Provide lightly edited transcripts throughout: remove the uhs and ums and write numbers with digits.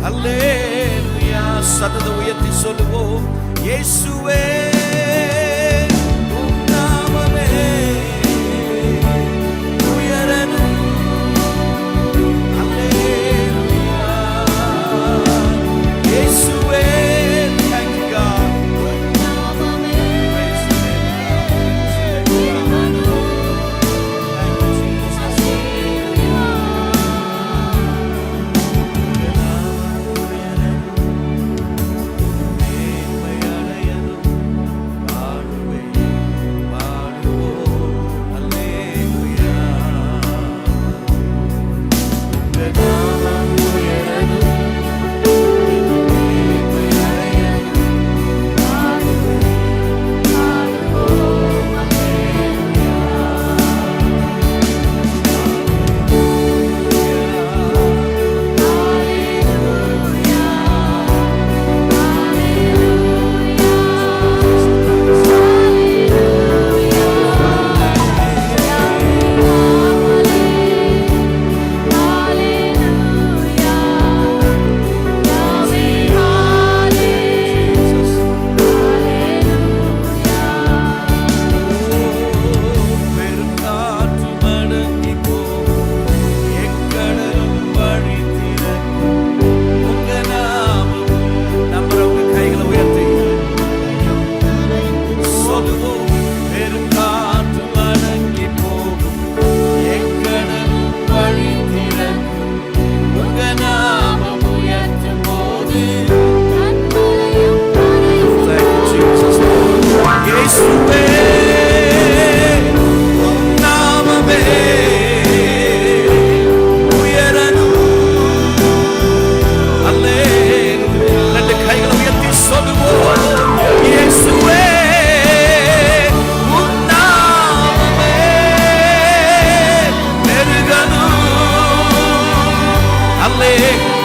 அல்லேலூயா. சத்தத்தை உயர்த்தி சொல்லுவோம், இயேசுவே உம் நாமமே உயரணும். அல்லேலூயா. இயேசுவே, thank you God.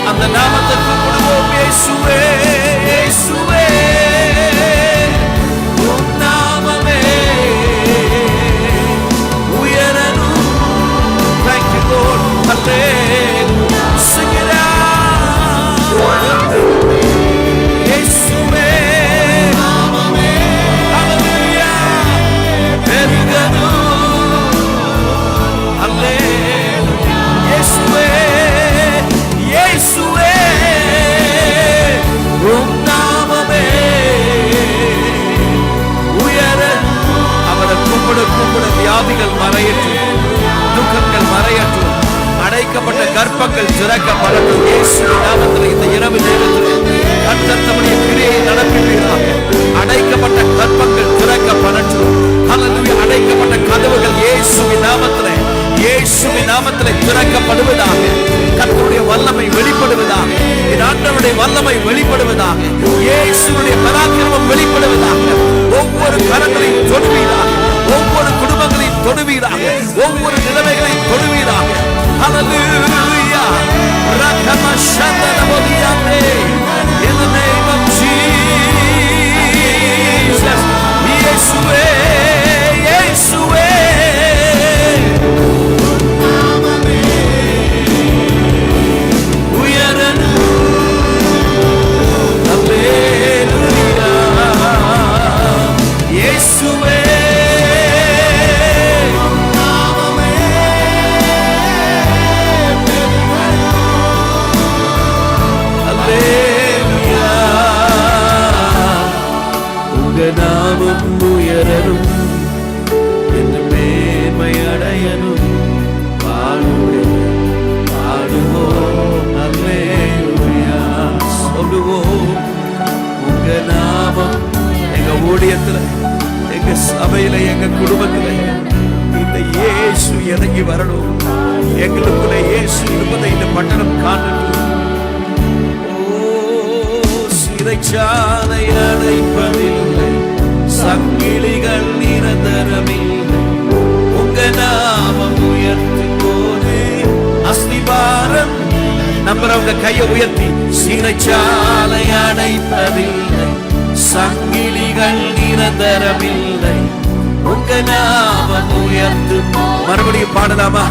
அந்த நாமத்தை கூப்பிடுவோம், இயேசுவே இயேசுவே உம் நாமமே உயரணும். Thank you Lord. Hallelujah. Sing it out. இயேசுவே நாமமே Hallelujah பெருகணும். Hallelujah. இயேசுவே இயேசுவே உம் நாமமே உயரணும். அவரை கூப்பிட கூப்பிட வியாதிகள் மறையட்டும், துக்கங்கள் மறையட்டும், அடைக்கப்பட்ட கர்ப்பங்கள் திறக்கப்படட்டும். இயேசுவின் நாமத்தில் இந்த இரவு நேரத்தில் கர்த்தர் தம்முடைய கிரியை நடப்பிப்பீராக. அடைக்கப்பட்ட கர்ப்பங்கள் திறக்கப்படட்டும். ஹல்லேலூயா. அடைக்கப்பட்ட கதவுகள் இயேசுவின் நாமத்திலே இயேசுவின் நாமத்திலே திறக்கப்படுவதாக. கர்த்தருடைய வல்லமை வெளிப்படுவதாக. என் ஆண்டவருடைய வல்லமை வெளிப்படுவதாக. இயேசுவுடைய பராக்கிரமம் வெளிப்படுவதாக. ஒவ்வொரு கரங்களையும் தொடுவீராக, ஒவ்வொரு குடும்பங்களையும் தொடுவீராக, ஒவ்வொரு நிலைமைகளையும் தொடுவீராக. ஹல்லேலூயா. ரகமஷந்தனபதியானே. In the name of Jesus. இயேசுவே இயேசுவே நாமம் உயரணும், என்று மேன்மை அடையணும். பாடுவோம் அல்லேலூயா. சொல்லுவோம், உங்க நாமம் எங்க ஊழியத்துல, எங்க சபையில, எங்க குடும்பத்துல இந்த இயேசு இறங்கி வரணும். எங்களுக்குள்ள இயேசு இருப்பதை இந்த பட்டணம் காணட்டும். சிறைச்சாலை அடைப்பதில்லை, சங்கிலிகள் நிரந்தரமில்லை. உங்க நாமம் உயர்த்தும் போது அஸ்திபாரம் நம்புறவங்க கையை உயர்த்தி, சிறைச்சாலை அடைப்பதில்லை, சங்கிலிகள் நிரந்தரமில்லை. உங்க நாமம் உயர்த்தும். மறுபடியும் பாடலாமா?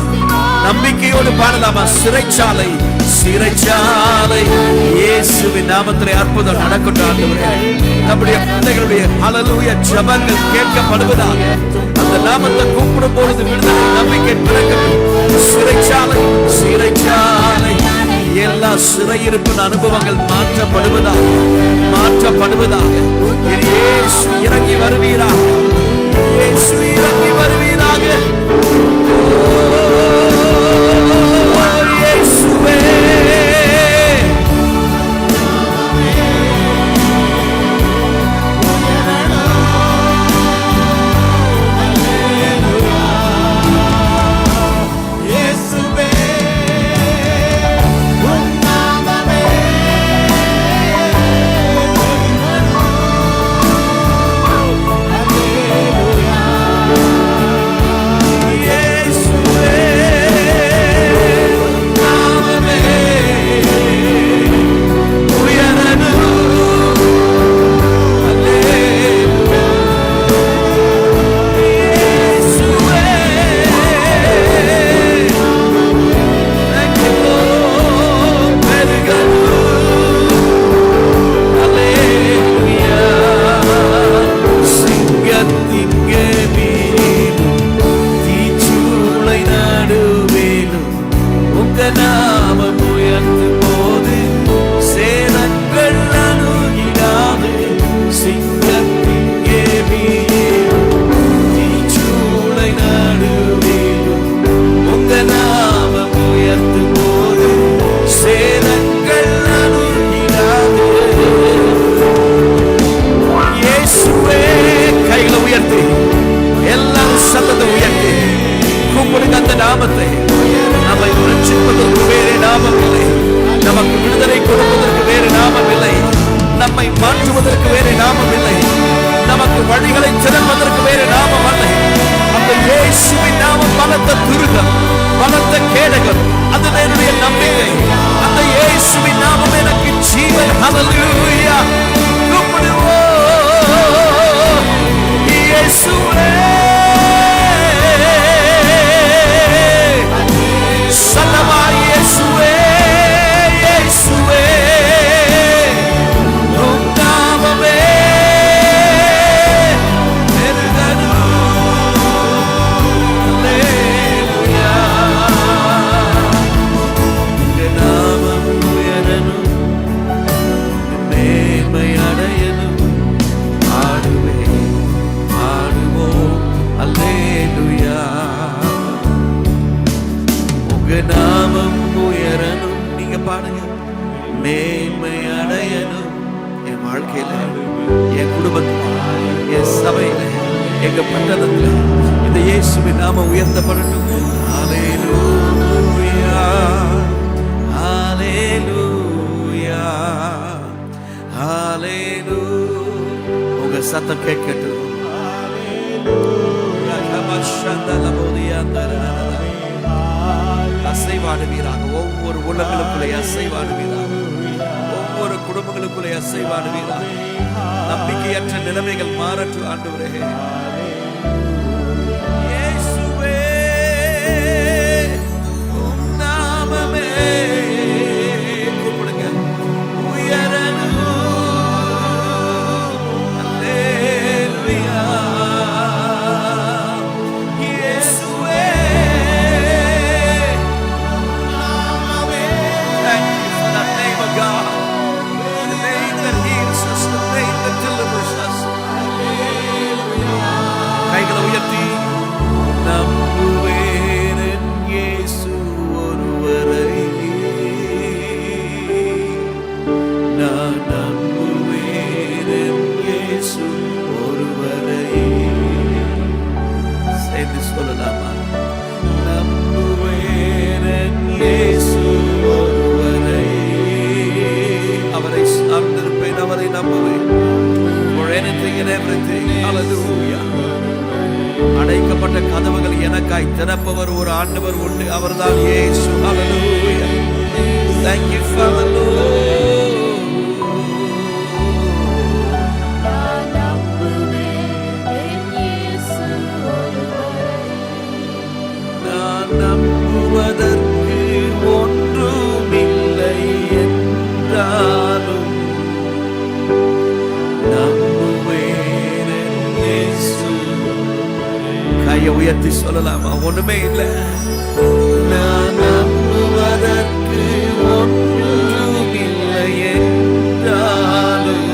நம்பிக்கையோடு பாடலாமா? சிறைச்சாலை சிறைச்சாலை இயேசுவின் நாமத்திலே அற்புதம் நடக்கட்டும் ஆண்டவரே. நம்முடைய பிள்ளைகளுடைய ஹல்லேலூயா ஜெபங்கள் கேட்கப்படுவதாக. அந்த நாமத்தை கூப்பிடும் பொழுது விடுதலை நம்பிக்கை பிறக்கட்டும். சிறைச்சாலை சிறைச்சாலை எல்லா சிறையிருப்பின் அனுபவங்கள் மாற்றப்படுவதாக மாற்றப்படுவதாக. இயேசு இறங்கி வருவீராக. இயேசு இறங்கி வருவீராக. சத்தம் கேட்கட்டும். அசைவாடுவீராக. ஒவ்வொரு உள்ளங்களுக்குள்ளே அசைவாடுவீராக. ஒவ்வொரு குடும்பங்களுக்குள்ளே அசைவாடுவீராக. நம்பிக்கையற்ற நிலைமைகள் மாறட்டும் ஆண்டவரே. இயேசுவே உம் நாமமே கூப்பிடுங்க. உயரணும். அல்லேலூயா. இயேசுவே நாமமே. Thank you for that name of God. The name that heals us, the name that delivers us. கைகளை உயர்த்தி நம்புவேன் என் இயேசு ஒருவரை. நான் நம்புவேன் என் இயேசு ஒருவரை. சேர்ந்து சொல்லலாமா? நம்புவேன் என் இயேசு ஒருவரை. அவரை சார்ந்திருப்பேன், அவரை நம்புவேன். For anything and everything. Hallelujah. அடைக்கப்பட்ட கதவுகள் எனக்காய் திறப்பவர் ஒரு ஆண்டவர் உண்டு. அவர்தான் இயேசு. Hallelujah. Thank you Father Lord. நான் நம்புவதற்கு ஒன்றுமில்லை. உயர்த்தி சொல்லலாமா? ஒண்ணுமே இல்லை. நான் நம்புவதற்கு ஒன்றும் இல்லை என்றாலும்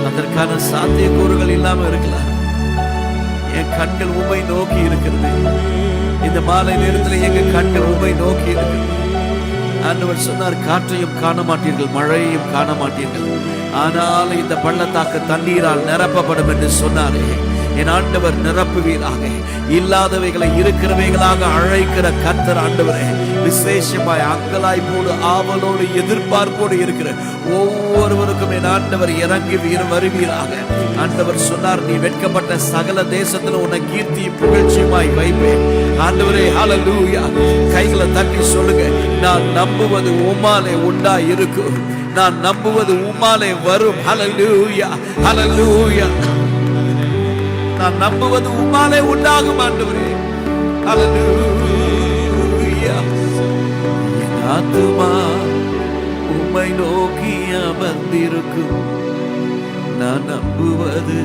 அதற்கான சாத்தியக்கூறுகள் இல்லாம இருக்கலாம். என் கண்கள் உம்மை நோக்கி இருக்கிறது. இந்த மாலை நேரத்தில் எங்க கண்கள் உம்மை நோக்கி இருக்கிறது. ஆண்டவர் சொன்னார், காற்றையும் காண மாட்டீர்கள், மழையையும் காண மாட்டீர்கள், ஆனால் இந்த பள்ளத்தாக்கு தண்ணீரால் நிரப்பப்படும் என்று சொன்னாரே. என் ஆண்டவர் நிரப்புவீராக. இல்லாதவைகளை இருக்கிறவைகளாக அழைக்கிற கர்த்தர் ஆண்டவரே, விசேஷமாய் அங்கலாய் போடு ஆவலோடு எதிர்பார்ப்போடு இருக்கிற ஒவ்வொருவருக்கும் என் ஆண்டவர் இறங்கி வருவீராக. ஆண்டவர் சொன்னார், நீ வெட்கப்பட்ட சகல தேசத்துல உன்னை கீர்த்தியும் புகழ்ச்சியுமாய் வைப்பேன். ஆண்டவரே, ஹல்லேலூயா. கைகளை தட்டி சொல்லுங்க, நான் நம்புவது உம்மாலே உண்டா இருக்கும், நான் நம்புவது உம்மாலே வரும். ஹல்லேலூயா, ஹல்லேலூயா. நான் நம்புவது உம்மாலே உண்டாகும் ஆண்டவரே. ஹல்லேலூயா. என் ஆத்துமா உம்மை நோக்கி அமர்ந்திருக்கும், நான் நம்புவது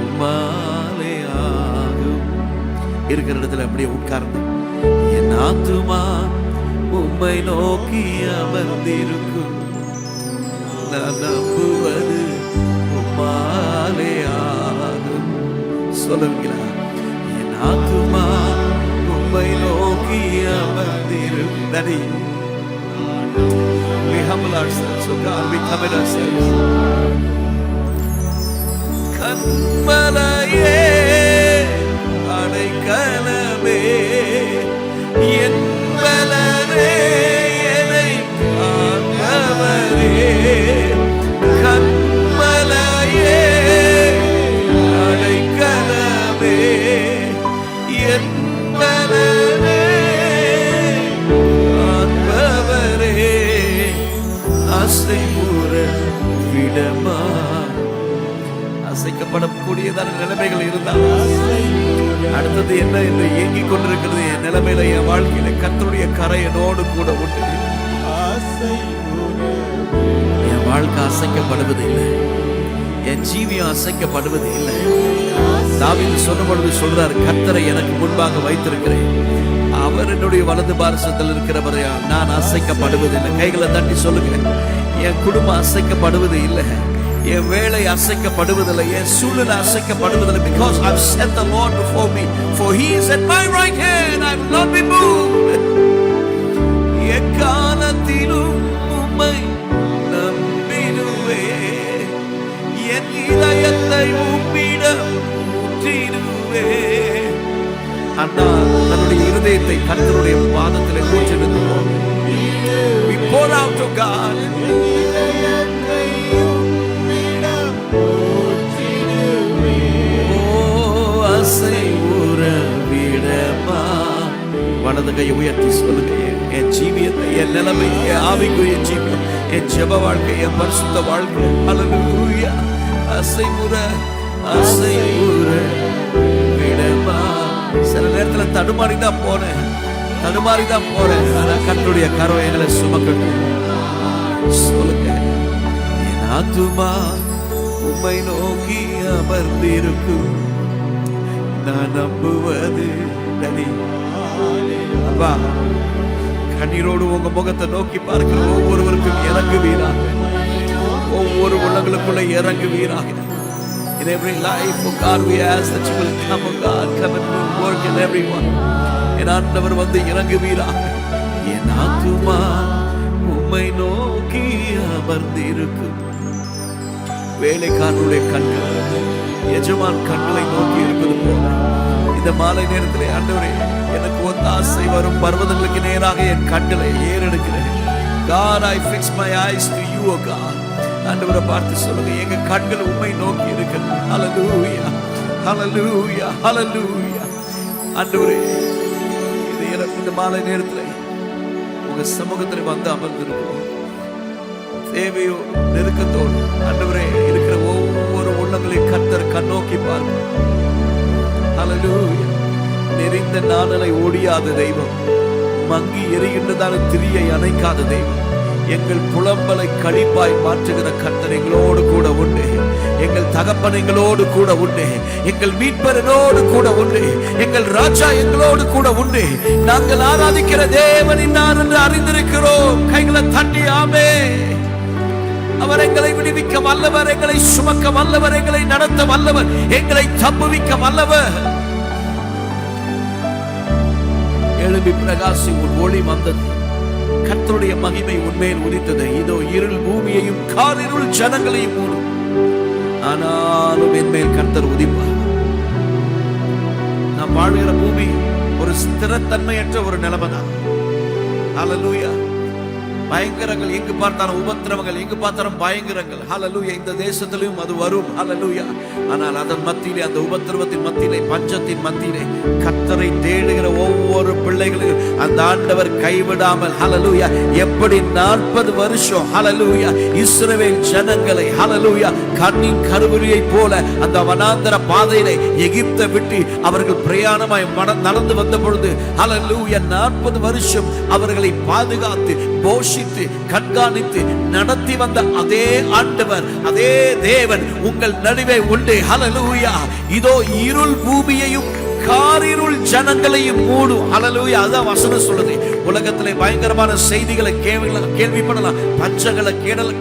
உம்மாலே ஆகும். இருக்கிற இடத்துல அப்படியே உட்கார்ந்து, என் ஆத்துமா உம்மை நோக்கி அமர்ந்திருக்கும், நான் நம்புவது உம்மாலே ஆகும். சொல்லுகிறார், என் ஆத்துமா உம்மை நோக்கி அமர்ந்திருக்கும். Daddy, we humble ourselves, oh God, we commit ourselves. கண்மலையே, அடைக்கலமே, என் பலனே, என்னை ஆண்டவரே. கண்மலையே, அடைக்கலமே, என் பலனே, ஆண்டவரே. அசைவுற விடமா, அசைக்கப்படக்கூடியதான நிலைமைகள் இருந்தால் அடுத்தது என்ன என்று ஏங்கிக் கொண்டிருக்கிறது என் நிலைமையில, என் வாழ்க்கையில கர்த்தருடைய கரை என்னோடு கூட உண்டு. என் வாழ்க்கை அசைக்கப்படுவது இல்லை, என் ஜீவியம் அசைக்கப்படுவது இல்லை. தாவீது சொன்ன பொழுது சொல்றார், கர்த்தரை எனக்கு முன்பாக வைத்திருக்கிறேன், அவர் என்னுடைய வலது பாரசத்தில் இருக்கிறவரை நான் அசைக்கப்படுவதில்லை. கைகளை தட்டி சொல்லுங்க, என் குடும்பம் அசைக்கப்படுவது இல்லை, என் வேலை அசைக்கப்படுவதில்லை, என் சூழ்நிலை அசைக்கப்படுவதில்லை. Because I've set the Lord before me, for He is at my right hand, I will not be moved. எக்காலத்திலும் உம்மை நம்பிடுவேன், என் இதயத்தை உம்மிடம் ஊற்றிடுவேன். அண்ணா தன்னுடைய இருதயத்தை கர்த்தருடைய பாதத்திலே ஊற்றிடுவோம். We pour out to God. வலது கையை உயர்த்தி சொல்லுங்க, என் ஜீவியத்தை, என் நிலைமை, என் ஆவிக்குரிய ஜீவியம், என் ஜெப வாழ்க்கை, என் பரிசுத்த வாழ்க்கை, ஹல்லேலூயா, அசைவுற விடமா. சில நேரத்துல தடுமாறிதான் போனேன், ஆனா கர்த்தருடைய கரம் எங்களை சுமக்கட்டும். சொல்லுங்க, என் ஆத்துமா உம்மை நோக்கி அமர்ந்திருக்கும், நான் நம்புவது. அப்பா, கண்ணீரோடு உங்க முகத்தை நோக்கி பார்க்கிற ஒவ்வொருவருக்கும் இறங்குவீராக, ஒவ்வொரு உள்ளங்களுக்குள்ள இறங்குவீராக. In every life, oh God, we ask that you will come, oh God, come and work in everyone. என் ஆண்டவர் வந்து இறங்குவீராக. என் ஆத்துமா உம்மை நோக்கி அமர்ந்திருக்கும். வேலைக்காரனுடைய கண்கள் எஜமான் கண்களை நோக்கி இருப்பது போல இந்த மாலை நேரத்திலே ஆண்டவரே, எனக்கு ஒத்தாசை வரும் பர்வதங்களுக்கு நேராக என் கண்களை ஏறெடுக்கிறேன். God, I fix my eyes to you, oh God. ஆண்டவரை பார்த்து சொல்லுங்க, எங்க கண்கள் உம்மை நோக்கி இருக்கிறது. ஹல்லேலூயா, ஹல்லேலூயா, ஹல்லேலூயா. ஆண்டவரே, இந்த மாலை நேரத்திலே உங்க சமூகத்தில் வந்து அமர்ந்திருக்கிறோம். தேவையோ நெருக்கத்தோடு ஆண்டவரே இருக்கிற ஒவ்வொரு உள்ளங்களையும் கர்த்தர் கண்ணோக்கி பார்ப்பார். ஹல்லேலூயா. நெறிந்த நாணலை ஓடியாத தெய்வம், மங்கி எரிகின்றதான திரியை அணைக்காத தெய்வம், எங்கள் புலம்பலை களிப்பாய் மாற்றுகிற கர்த்தர் எங்களோடு கூட உண்டு. எங்கள் தகப்பன் எங்களோடு கூட உண்டு. எங்கள் மீட்பரனோடு கூட உண்டு. எங்கள் ராஜா எங்களோடு கூட உண்டு. நாங்கள் ஆராதிக்கிற தேவன் இன்னார் என்று அறிந்திருக்கிறோம். கைகளை தட்டி ஆமே. அவர் எங்களை விடுவிக்க வல்லவர், எங்களை சுமக்க வல்லவர், எங்களை நடத்த வல்லவர், எங்களை தப்புவிக்க வல்லவர். எழும்பி பிரகாசி, உன் ஒளி வந்தது. கர்த்தருடைய மகிமை உன்மேல் உதித்தது. இதோ இருள் பூமியையும் காரிருள் ஜனங்களையும் மூடும். ஆனாலும் என் மேல் கர்த்தர் உதிப்பார். நாம் வாழ்கிற பூமி ஒரு ஸ்திரத்தன்மையற்ற ஒரு நிலைமைதான். ஹல்லேலூயா. பயங்கரங்கள் எங்கு பார்த்தாலும், உபத்திரவங்கள் எங்கு பார்த்தாலும் பயங்கரங்கள். ஹல்லேலூயா. இந்த தேசத்திலும் அது வரும். ஹல்லேலூயா. ஆனால் அதன் மத்தியிலே, அந்த உபத்திரவத்தின் மத்தியிலே, பஞ்சத்தின் மத்தியிலே கர்த்தரை தேடுகிற ஒவ்வொரு பிள்ளைகளையும் அந்த ஆண்டவர் கைவிடாமல், ஹல்லேலூயா, எப்படி 40 வருஷம் ஹல்லேலூயா இஸ்ரவேல் ஜனங்களை ஹல்லேலூயா கண்ணின் கருவழியை போல அந்த வனாந்தர பாதையிலே எகிப்தை விட்டு அவர்கள் பிரயாணமாய் நடந்து வந்த பொழுது ஹல்லேலூயா 40 வருஷம் அவர்களை பாதுகாத்து போஷித்து கண்காணித்து நடத்தி வந்த அதே ஆண்டவர், அதே தேவன் உங்கள் நடுவே உண்டு. ஹல்லேலூயா. இதோ இருள் பூமியையும் காரிருள் ஜனங்களையும் மூடும். ஹல்லேலூயா. அதான் வசனம் சொல்லுது. உலகத்திலே பயங்கரமான செய்திகளை கேள்விப்படலாம், பஞ்சங்களை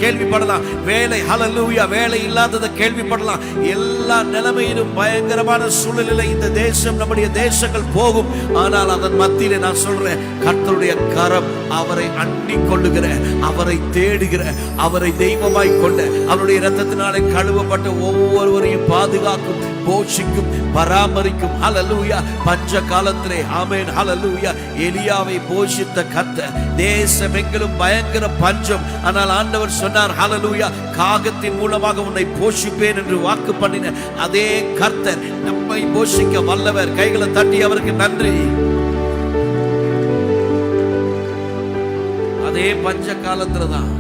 கேள்விப்படலாம், வேலை ஹல்லேலூயா வேலை இல்லாததை கேள்விப்படலாம். எல்லா நிலைமையிலும் பயங்கரமான சூழலில் இந்த தேசம், நம்முடைய தேசங்கள் போகும். ஆனால் அதன் மத்தியிலே நான் சொல்றேன், கர்த்தருடைய கரம் அவரை அண்டிக் கொள்ளுகிற, அவரை தேடுகிற, அவரை தெய்வமாய் கொண்ட, அவருடைய இரத்தத்தினாலே கழுவப்பட்ட ஒவ்வொருவரையும் பாதுகாக்கும், போஷிக்கும், பராமரிக்கும். ஹல்லேலூயா. பஞ்ச காலத்திலே ஆமென் ஹல்லேலூயா எலியாவை போஷித்த கர்த்தர். தேசமெங்கிலும் பயங்கர பஞ்சம். ஆனால் ஆண்டவர் சொன்னார் ஹல்லேலூயா, காகத்தின் மூலமாக உன்னை போஷிப்பேன் என்று வாக்கு பண்ணின அதே கர்த்தர் நம்மை போஷிக்க வல்லவர். கைகளை தட்டி அவருக்கு நன்றி. அதே பஞ்ச காலத்துலதான்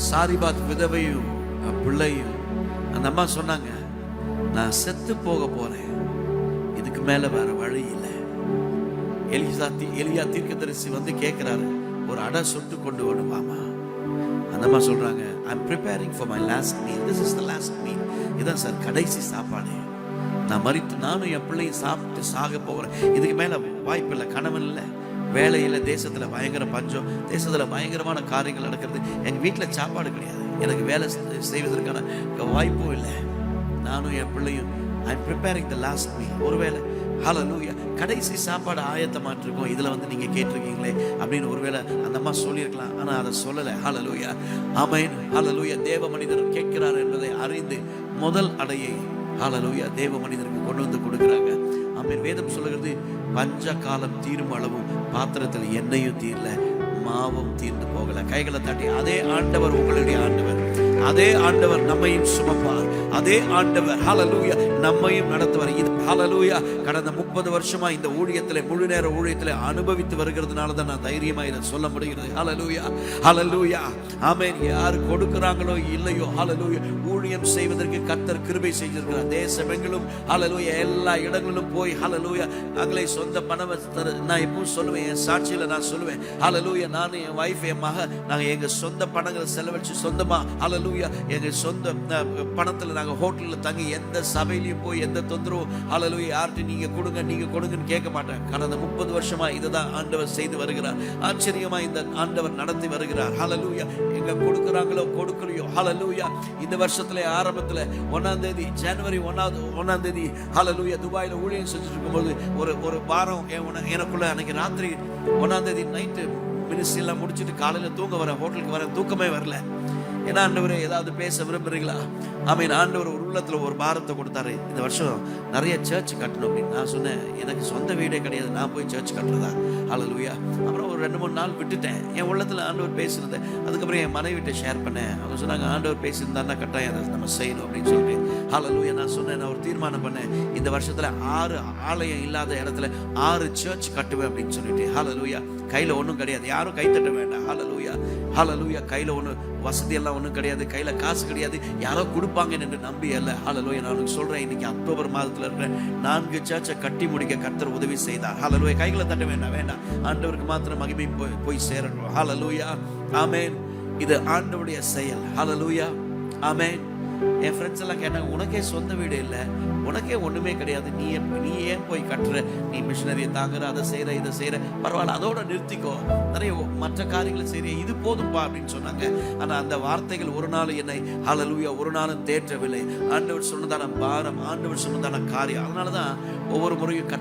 சாரிபாத் விதவையும் பிள்ளையும் அந்த அம்மா சொன்னாங்க, நான் செத்து போக போறேன், இதுக்கு மேல வேற வழி இல்லை. எலியா தீர்க்கதரிசி வந்து கேட்கிறாரு, ஒரு அடை சுட்டு கொண்டு வருவாமா. அந்த அம்மா சொல்றாங்க, I'm preparing for my last meal. This is the last meal. இதான் சார் கடைசி சாப்பாடு. நான் மரித்து நானும் என் பிள்ளையும் சாப்பிட்டு சாக போகிறேன். இதுக்கு மேல வாய்ப்பு இல்லை. கணவன் இல்லை, வேலையில், தேசத்துல பயங்கர பஞ்சம், தேசத்துல பயங்கரமான காரியங்கள் நடக்கிறது. எங்க வீட்டில் சாப்பாடு கிடையாது, எனக்கு வேலை செய்வதற்கான வாய்ப்பும் இல்லை. நானும் என் பிள்ளையும் I'm preparing the last meal. ஒருவேளை ஹல்லேலூயா கடைசி சாப்பாடு ஆயத்தமாட்டு இருக்கோம், இதுல வந்து நீங்க கேட்டிருக்கீங்களே அப்படின்னு ஒருவேளை அந்த அம்மா சொல்லியிருக்கலாம். ஆனா அதை சொல்லலை. ஹல்லேலூயா ஆமென். ஹல்லேலூயா. தேவ மனிதர் கேட்கிறார் என்பதை அறிந்து முதல் அடையை ஹல்லேலூயா தேவ மனிதருக்கு கொண்டு வந்து கொடுக்குறாங்க. ஆமென். வேதம் சொல்லுகிறது, பஞ்ச காலம் தீரும் அளவும் பாத்திரத்தில் எண்ணெயும் தீரல, மாவும் தீர்ந்து போகல. கைகளை தட்டி, அதே ஆண்டவர் உங்களுடைய ஆண்டவர், அதே ஆண்டவர் நம்மையும் சுமப்பார், அதே ஆண்டவர் ஹல்லேலூயா நம்மையும் நடத்துவார். இது ஹல்லேலூயா கடந்த 30 வருஷமா இந்த ஊழியத்திலே, முழு நேர ஊழியத்திலே அனுபவித்து வருகிறதுனால தான் நான் தைரியமா இதை சொல்ல முடிகிறது. ஹல்லேலூயா ஹல்லேலூயா ஆமென். யார் கொடுக்குறாங்களோ இல்லையோ ஹல்லேலூயா ஊழியம் செய்வதற்கு கர்த்தர் கிருபை செய்திருக்கிறார். தேசமெங்கிலும் ஹல்லேலூயா எல்லா இடங்களிலும் போய் ஹல்லேலூயா அங்களை சொந்த பணம் நான் எப்பவும் சொல்லுவேன், என் சாட்சியில நான் சொல்லுவேன் ஹல்லேலூயா, நானும் என் வைஃப் என் மக நாங்கள் எங்கள் சொந்த பணங்களை செலவழிச்சு சொந்தமாக ஹல்லேலூயா எங்கள் சொந்த பணத்தில் நாங்கள் ஹோட்டலில் தங்கி எந்த சபையிலையும் போய் எந்த தொந்தரவும் ஹல்லேலூயா யார்கிட்ட நீங்கள் கொடுங்கன்னு கேட்க மாட்டேன். கடந்த 30 வருஷமா இதை தான் ஆண்டவர் செய்து வருகிறார். ஆச்சரியமாக இந்த ஆண்டவர் நடத்தி வருகிறார். ஹல்லேலூயா எங்க கொடுக்குறாங்களோ கொடுக்கலையோ ஹல்லேலூயா இந்த வருஷத்துல ஆரம்பத்தில் 1ஆம் தேதி ஜனவரி 1ஆம் தேதி ஹல்லேலூயா துபாயில் ஊழியம் செஞ்சுட்டு இருக்கும்போது ஒரு வாரம் எனக்குள்ள அன்னைக்கு ராத்திரி 1ஆம் தேதி நைட்டு மினிஸ்ட்ரி எல்லாம் முடிச்சுட்டு காலையில் தூங்க வரேன், ஹோட்டலுக்கு வரேன், தூக்கமே வரல. ஏன்னா ஆண்டவரே ஏதாவது பேச விரும்புறீங்களா? ஆமீன். ஆண்டவர் ஒரு உள்ளத்துல ஒரு பாரத்தை கொடுத்தாரு, இந்த வருஷம் நிறைய சர்ச் கட்டணும் அப்படின்னு. நான் சொன்னேன், எனக்கு சொந்த வீடே கிடையாது, நான் போய் சர்ச் கட்டுறதா? ஹல்லேலூயா. அப்புறம் ஒரு 2-3 நாள் விட்டுட்டேன். என் உள்ளத்துல ஆண்டவர் பேசினது. அதுக்கப்புறம் என் மனைவிட்ட ஷேர் பண்ணேன். அவங்க சொன்னாங்க, ஆண்டவர் பேசியிருந்தாருன்னா கட்டாயம் அதை நம்ம செய்யணும் அப்படின்னு சொல்லிட்டு. ஹல்லேலூயா. நான் சொன்னேன், நான் ஒரு தீர்மானம் பண்ணேன், இந்த வருஷத்துல 6 ஆலயம் இல்லாத இடத்துல 6 சர்ச் கட்டுவேன் அப்படின்னு சொல்லிட்டு. ஹல்லேலூயா. கையில ஒன்றும் கிடையாது, யாரும் கைத்தட்ட வேண்டாம். ஹல்லேலூயா ஹல்லேலூயா. கையில ஒன்றும் வசதி எல்லாம் ஒன்றும் கிடையாது, கையில காசு கிடையாது, யாரோ கொடுப்பாங்க என்று நம்பி அல்ல. ஹல்லேலூயா. நான் உங்களுக்கு சொல்றேன், இன்னைக்கு அக்டோபர் மாதத்துல இருக்கிற 4 சர்ச்சை கட்டி முடிக்க கர்த்தர் உதவி செய்தார். ஹல்லேலூயா. கைகளை தட்ட வேண்டாம். ஆண்டவருக்கு மாத்திரம் மகிமை போய் சேரணும். ஹல்லேலூயா. ஆமென். இது ஆண்டவருடைய செயல். ஹல்லேலூயா. ஆமென். என் ஃப்ரெண்ட்ஸ் எல்லாம் கேட்டாங்க, உனக்கே சொந்த வீடு இல்லை, உனக்கே ஒண்ணுமே கிடையாது, நீ ஏன் போய் கட்டுற, நீ மிஷினரியை தாங்குற, அதை செய்யற, இதை செய்யற, பரவாயில்ல, அதோட நிறுத்திக்கோ, நிறைய மற்ற காரியங்களை செய்ய, இது போதும்பா அப்படின்னு சொன்னாங்க. ஆனா அந்த வார்த்தைகள் ஒரு நாள் என்னை ஹல்லேலூயா ஒரு நாளும் தேற்றவில்லை. ஆண்டவர் சொன்னதான பாரம், ஆண்டவர் சொன்னதான காரியம். அதனாலதான் ஒவ்வொரு முறையும்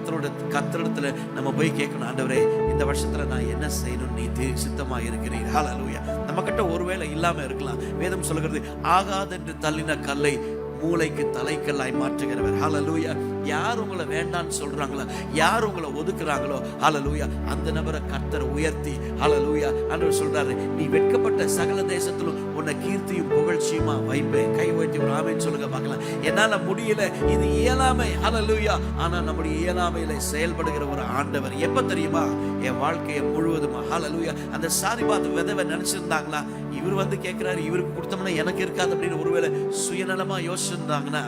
கர்த்தரிடத்துல நம்ம போய் கேட்கணும், ஆண்டவரே இந்த வருஷத்துல நான் என்ன செய்யணும், நீ சித்தமா இருக்கிறீர். ஹல்லேலூயா. நம்ம கிட்ட ஒருவேளை இல்லாம இருக்கலாம். வேதம் சொல்லுகிறது, ஆகாதென்று தள்ளின கல்லை மூளைக்கு தலைக்கல்லாய் மாற்றுகிறவர். ஹல்லேலூயா. யார் உங்களை வேண்டான்னு சொல்றாங்களோ, யார் உங்களை ஒதுக்குறாங்களோ, ஹல்லேலூயா, அந்த நபரை கர்த்தர் உயர்த்தி, ஹல்லேலூயா, ஆண்டவர் சொல்றாரு, நீ வெட்கப்பட்ட சகல தேசத்திலும் உன்னை கீர்த்தியும் புகழ்ச்சியுமா வைப்பேன். கை உயர்த்தி ஒரு ஆமென் சொல்லுங்க பார்க்கலாம். என்னால முடியல, இது இயலாமை. ஹல்லேலூயா. ஆனா நம்முடைய இயலாமையில செயல்படுகிற ஒரு ஆண்டவர். எப்ப தெரியுமா? என் வாழ்க்கையை முழுவதுமா. ஹல்லேலூயா. அந்த சாரிபாத் விதவை நினைச்சிருந்தாங்களா, இவர் வந்து கேட்கிறாரு, இவருக்கு கொடுத்தோம்னா எனக்கு இருக்காது அப்படின்னு ஒருவேளை சுயநலமா யோசிச்சிருந்தாங்கன்னா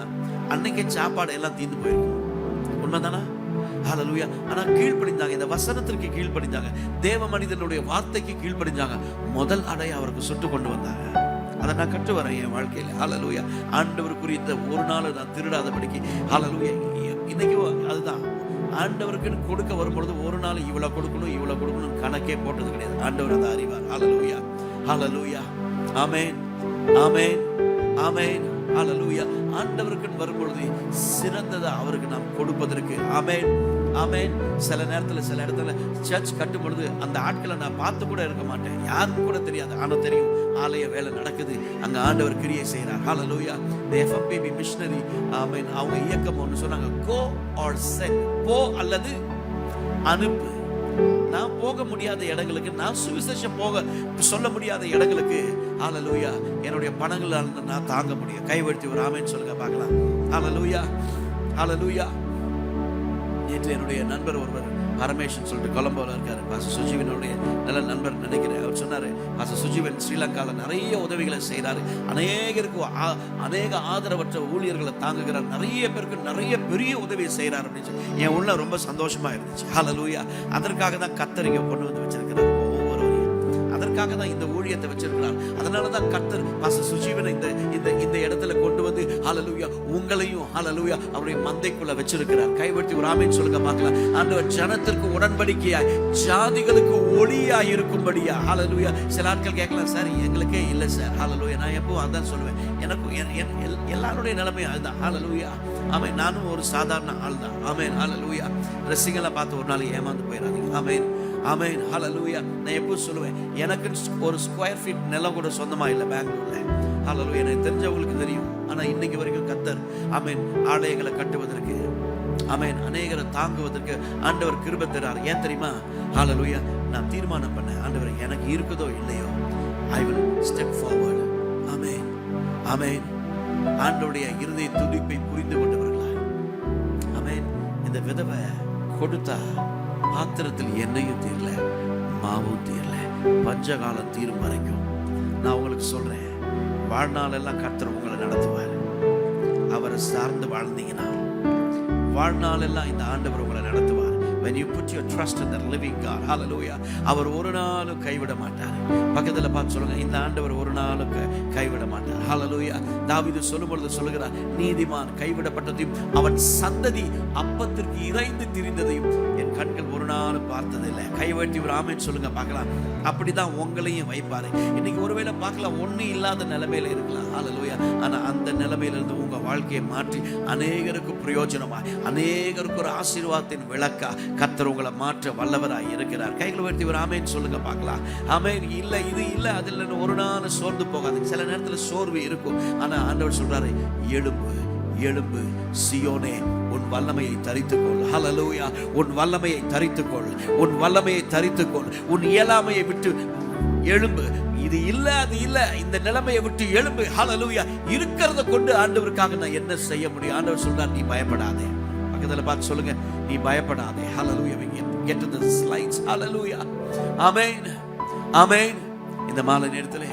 அன்னைக்கு சாப்பாடு எல்லாம் தீர்ந்து போயிருக்கும். உண்மைதானா? ஹல்லேலூயா. ஆனா கீழ்ப்படிந்தாங்க, இந்த வசனத்திற்கு கீழ்ப்படிந்தாங்க, தேவ மனிதனுடைய வார்த்தைக்கு கீழ்ப்படிந்தாங்க. முதல் அடைய அவருக்கு சுட்டு கொண்டு வந்தாங்க. அதை நான் கற்று வரேன் என் வாழ்க்கையில. ஹல்லேலூயா. ஆண்டவர் குறித்த ஒரு நாள் நான் திருடாதபடிக்கு. ஹல்லேலூயா. இன்னைக்கு அதுதான், ஆண்டவருக்கு கொடுக்க வரும்பொழுது ஒரு நாள் இவ்வளவு கொடுக்கணும் கணக்கே போட்டது கிடையாது. ஆண்டவர் அதை அறிவார். ஹல்லேலூயா. ஹல்லேலூயா. ஆமென். ஆமென். ஆமென். ஹல்லேலூயா. ஆண்டவருக்கு வரும்பொழுது சிறந்ததை அவருக்கு நாம் கொடுப்பதற்கு. ஆமென். ஆமென். சில நேரத்துல சில இடத்துல சர்ச் கட்டும் பொழுது அந்த ஆட்களை நான் பார்த்து கூட இருக்க மாட்டேன், யாருக்கும் கூட தெரியாது. ஆனா தெரியும், ஆலய வேலை நடக்குது, அங்க ஆண்டவர் கிரியை செய்யறார். ஹல்லேலூயா. the FMPB மிஷனரி, ஆமென், அவங்க இயக்கம் ஒன்று சொன்னாங்க, go or send, போ அல்லது அனுப்பு. நான் போக முடியாத இடங்களுக்கு, நான் சுவிசேஷம் சொல்ல முடியாத இடங்களுக்கு, ஹல்லேலூயா, என்னுடைய பணங்களால் நான் தாங்க முடியும். கைவர்த்தி ஒரு ஆமென் சொல்லுங்க பார்க்கலாம். ஹல்லேலூயா. ஹல்லேலூயா. நேற்று என்னுடைய நண்பர் ஒருவர், பரமேஷன் சொல்லிட்டு கொலம்போல இருக்காரு, பாஸ்டர் சுஜீவனுடைய நல்ல நண்பர் நினைக்கிறேன். அவர் சொன்னாரு, பாஸ்டர் சுஜீவன் ஸ்ரீலங்கால நிறைய உதவிகளை செய்யறாரு, அநேகருக்கு அநேக ஆதரவற்ற ஊழியர்களை தாங்குகிறார், நிறைய பேருக்கு நிறைய பெரிய உதவியை செய்யறாரு அப்படின்னு சொல்லி என் உள்ள ரொம்ப சந்தோஷமா இருந்துச்சு. ஹல்லேலூயா. அதற்காக தான் கர்த்தர் இங்க கொண்டு வந்து வச்சிருக்கிறார். அதற்காக தான் இந்த ஊழியத்தை வச்சிருக்கிறார். அதனாலதான் கர்த்தர் பாஸ்டர் சுஜீவனை இந்த இடத்துல கொண்டு வந்து, ஹல்லேலூயா, உங்களையும் ஹல்லேலூயா அவருடைய மந்தைக்குள்ள வச்சிருக்கிறார். கைவர்த்தி ஒரு ஆமென் சொல்லுங்க பார்க்கலாம். ஆண்டவர் ஜனத்திற்கு உடன்படிக்கையாய், ஜாதிகளுக்கு ஒளியாய் இருக்கும்படியா. ஹல்லேலூயா. சில ஆட்கள் கேட்கலாம், சார் எங்களுக்கே இல்லை சார். ஹல்லேலூயா. நான் எப்பவும் அதான் சொல்லுவேன், எனக்கு எல்லாருடைய நிலைமையும் அதுதான். ஹல்லேலூயா. ஆமென். நானும் ஒரு சாதாரண ஆள் தான். ஆமென். ஹல்லேலூயா. ரசிகளை பார்த்து ஒரு நாள் ஏமாந்து போயிடாதீங்க. ஆமென். ஆமென். ஹல்லேலூயா. நான் எப்பவும் சொல்லுவேன், எனக்கு ஒரு ஸ்கொயர் ஃபீட் நிலம் கூட சொந்தமா இல்லை பெங்களூர்ல. ஹல்லேலூயா. எனக்கு தெரிஞ்சவங்களுக்கு தெரியும். ஆனா இன்னைக்கு வரைக்கும் கர்த்தர், ஆமென், ஆலயங்களை கட்டுவதற்கு, ஆமென், அநேகரை தாங்குவதற்கு ஆண்டவர் கிருபை தரார். ஏன் தெரியுமா? ஹல்லேலூயா. நான் தீர்மானம் பண்ணேன், ஆண்டவர் எனக்கு இருக்குதோ இல்லையோ, ஐ வில் ஸ்டெப் ஃபார்வர்ட். ஆமென். ஆமென். ஆண்டவருடைய இருதய துடிப்பை புரிந்து கொண்டவர்களாய், ஆமென். இந்த விதவை கொடுத்தா பாத்திரத்தில் எண்ணெயும் தீரல, மாவும் தீரல, பஞ்சகாலம் தீரும் வரைக்கும். நான் உங்களுக்கு சொல்றேன், வாழ்நாள் எல்லாம் கர்த்தர் உங்களை நடத்துவார். அவரை சார்ந்து வாழ்ந்தீங்கன்னா வாழ்நாள் எல்லாம் இந்த ஆண்டவர் உங்களை நடத்துவார். when you put your trust in the living God, hallelujah, அவர் ஒரு நாளும் கைவிட மாட்டார். பக்கத்துல பார்த்து சொல்லுங்க, இந்த ஆண்டவர் ஒரு நாளும் கைவிட மாட்டார். ஹல்லேலூயா. தாவீது சொல்லும்பொழுது சொல்லுகிறார், நீதிமான் கைவிடப்பட்டதையும் அவன் சந்ததி அப்பத்திற்கு இறைந்து திரிந்ததையும் என் கண்கள் ஒரு நாளும் பார்த்ததில்லை. கைவட்டி ஒரு ஆமென் சொல்லுங்க பார்க்கலாம். அப்படிதான் உங்களையும் வைப்பாரு. இன்னைக்கு ஒருவேளை பார்க்கலாம், ஒன்னும் இல்லாத நிலைமையில இருக்கலாம். ஹல்லேலூயா. ஆனா அந்த நிலைமையில இருந்து உங்க வாழ்க்கையை மாற்றி அநேகருக்கு பிரயோஜனமாய், அநேகருக்கு ஒரு ஆசீர்வாதத்தின் விளக்கா கர்த்தர் உங்களை மாற்ற வல்லவராய் இருக்கிறார். கைகளை உயர்த்தி ஒரு ஆமென் சொல்லுங்க பார்க்கலாம். ஆமென். இல்ல இது இல்ல அது இல்லைன்னு ஒரு நாள் சோர்ந்து போகாது. சில நேரத்துல சோர்வு இருக்கும். ஆனா ஆண்டவர் சொல்றாரு, எழும்பு எழும்பு சீயோனே, உன் வல்லமையை தரித்துக்கொள். ஹல்லேலூயா. உன் வல்லமையை தரித்துக்கொள், உன் வல்லமையை தரித்துக்கொள். உன் இயலாமையை விட்டு எழும்பு. இது இல்ல அது இல்ல, இந்த நிலைமையை விட்டு எழும்பு. ஹல்லேலூயா. இருக்கிறத கொண்டு ஆண்டவருக்காக நான் என்ன செய்ய முடியும்? ஆண்டவர் சொல்றார், நீ பயப்படாதே. பக்கத்துல பார்த்து சொல்லுங்க, நீ பயப்படாதே. ஹல்லேலூயா. get to the slides. ஹல்லேலூயா. ஆமென். ஆமென். இந்த மாலை நேரத்திலே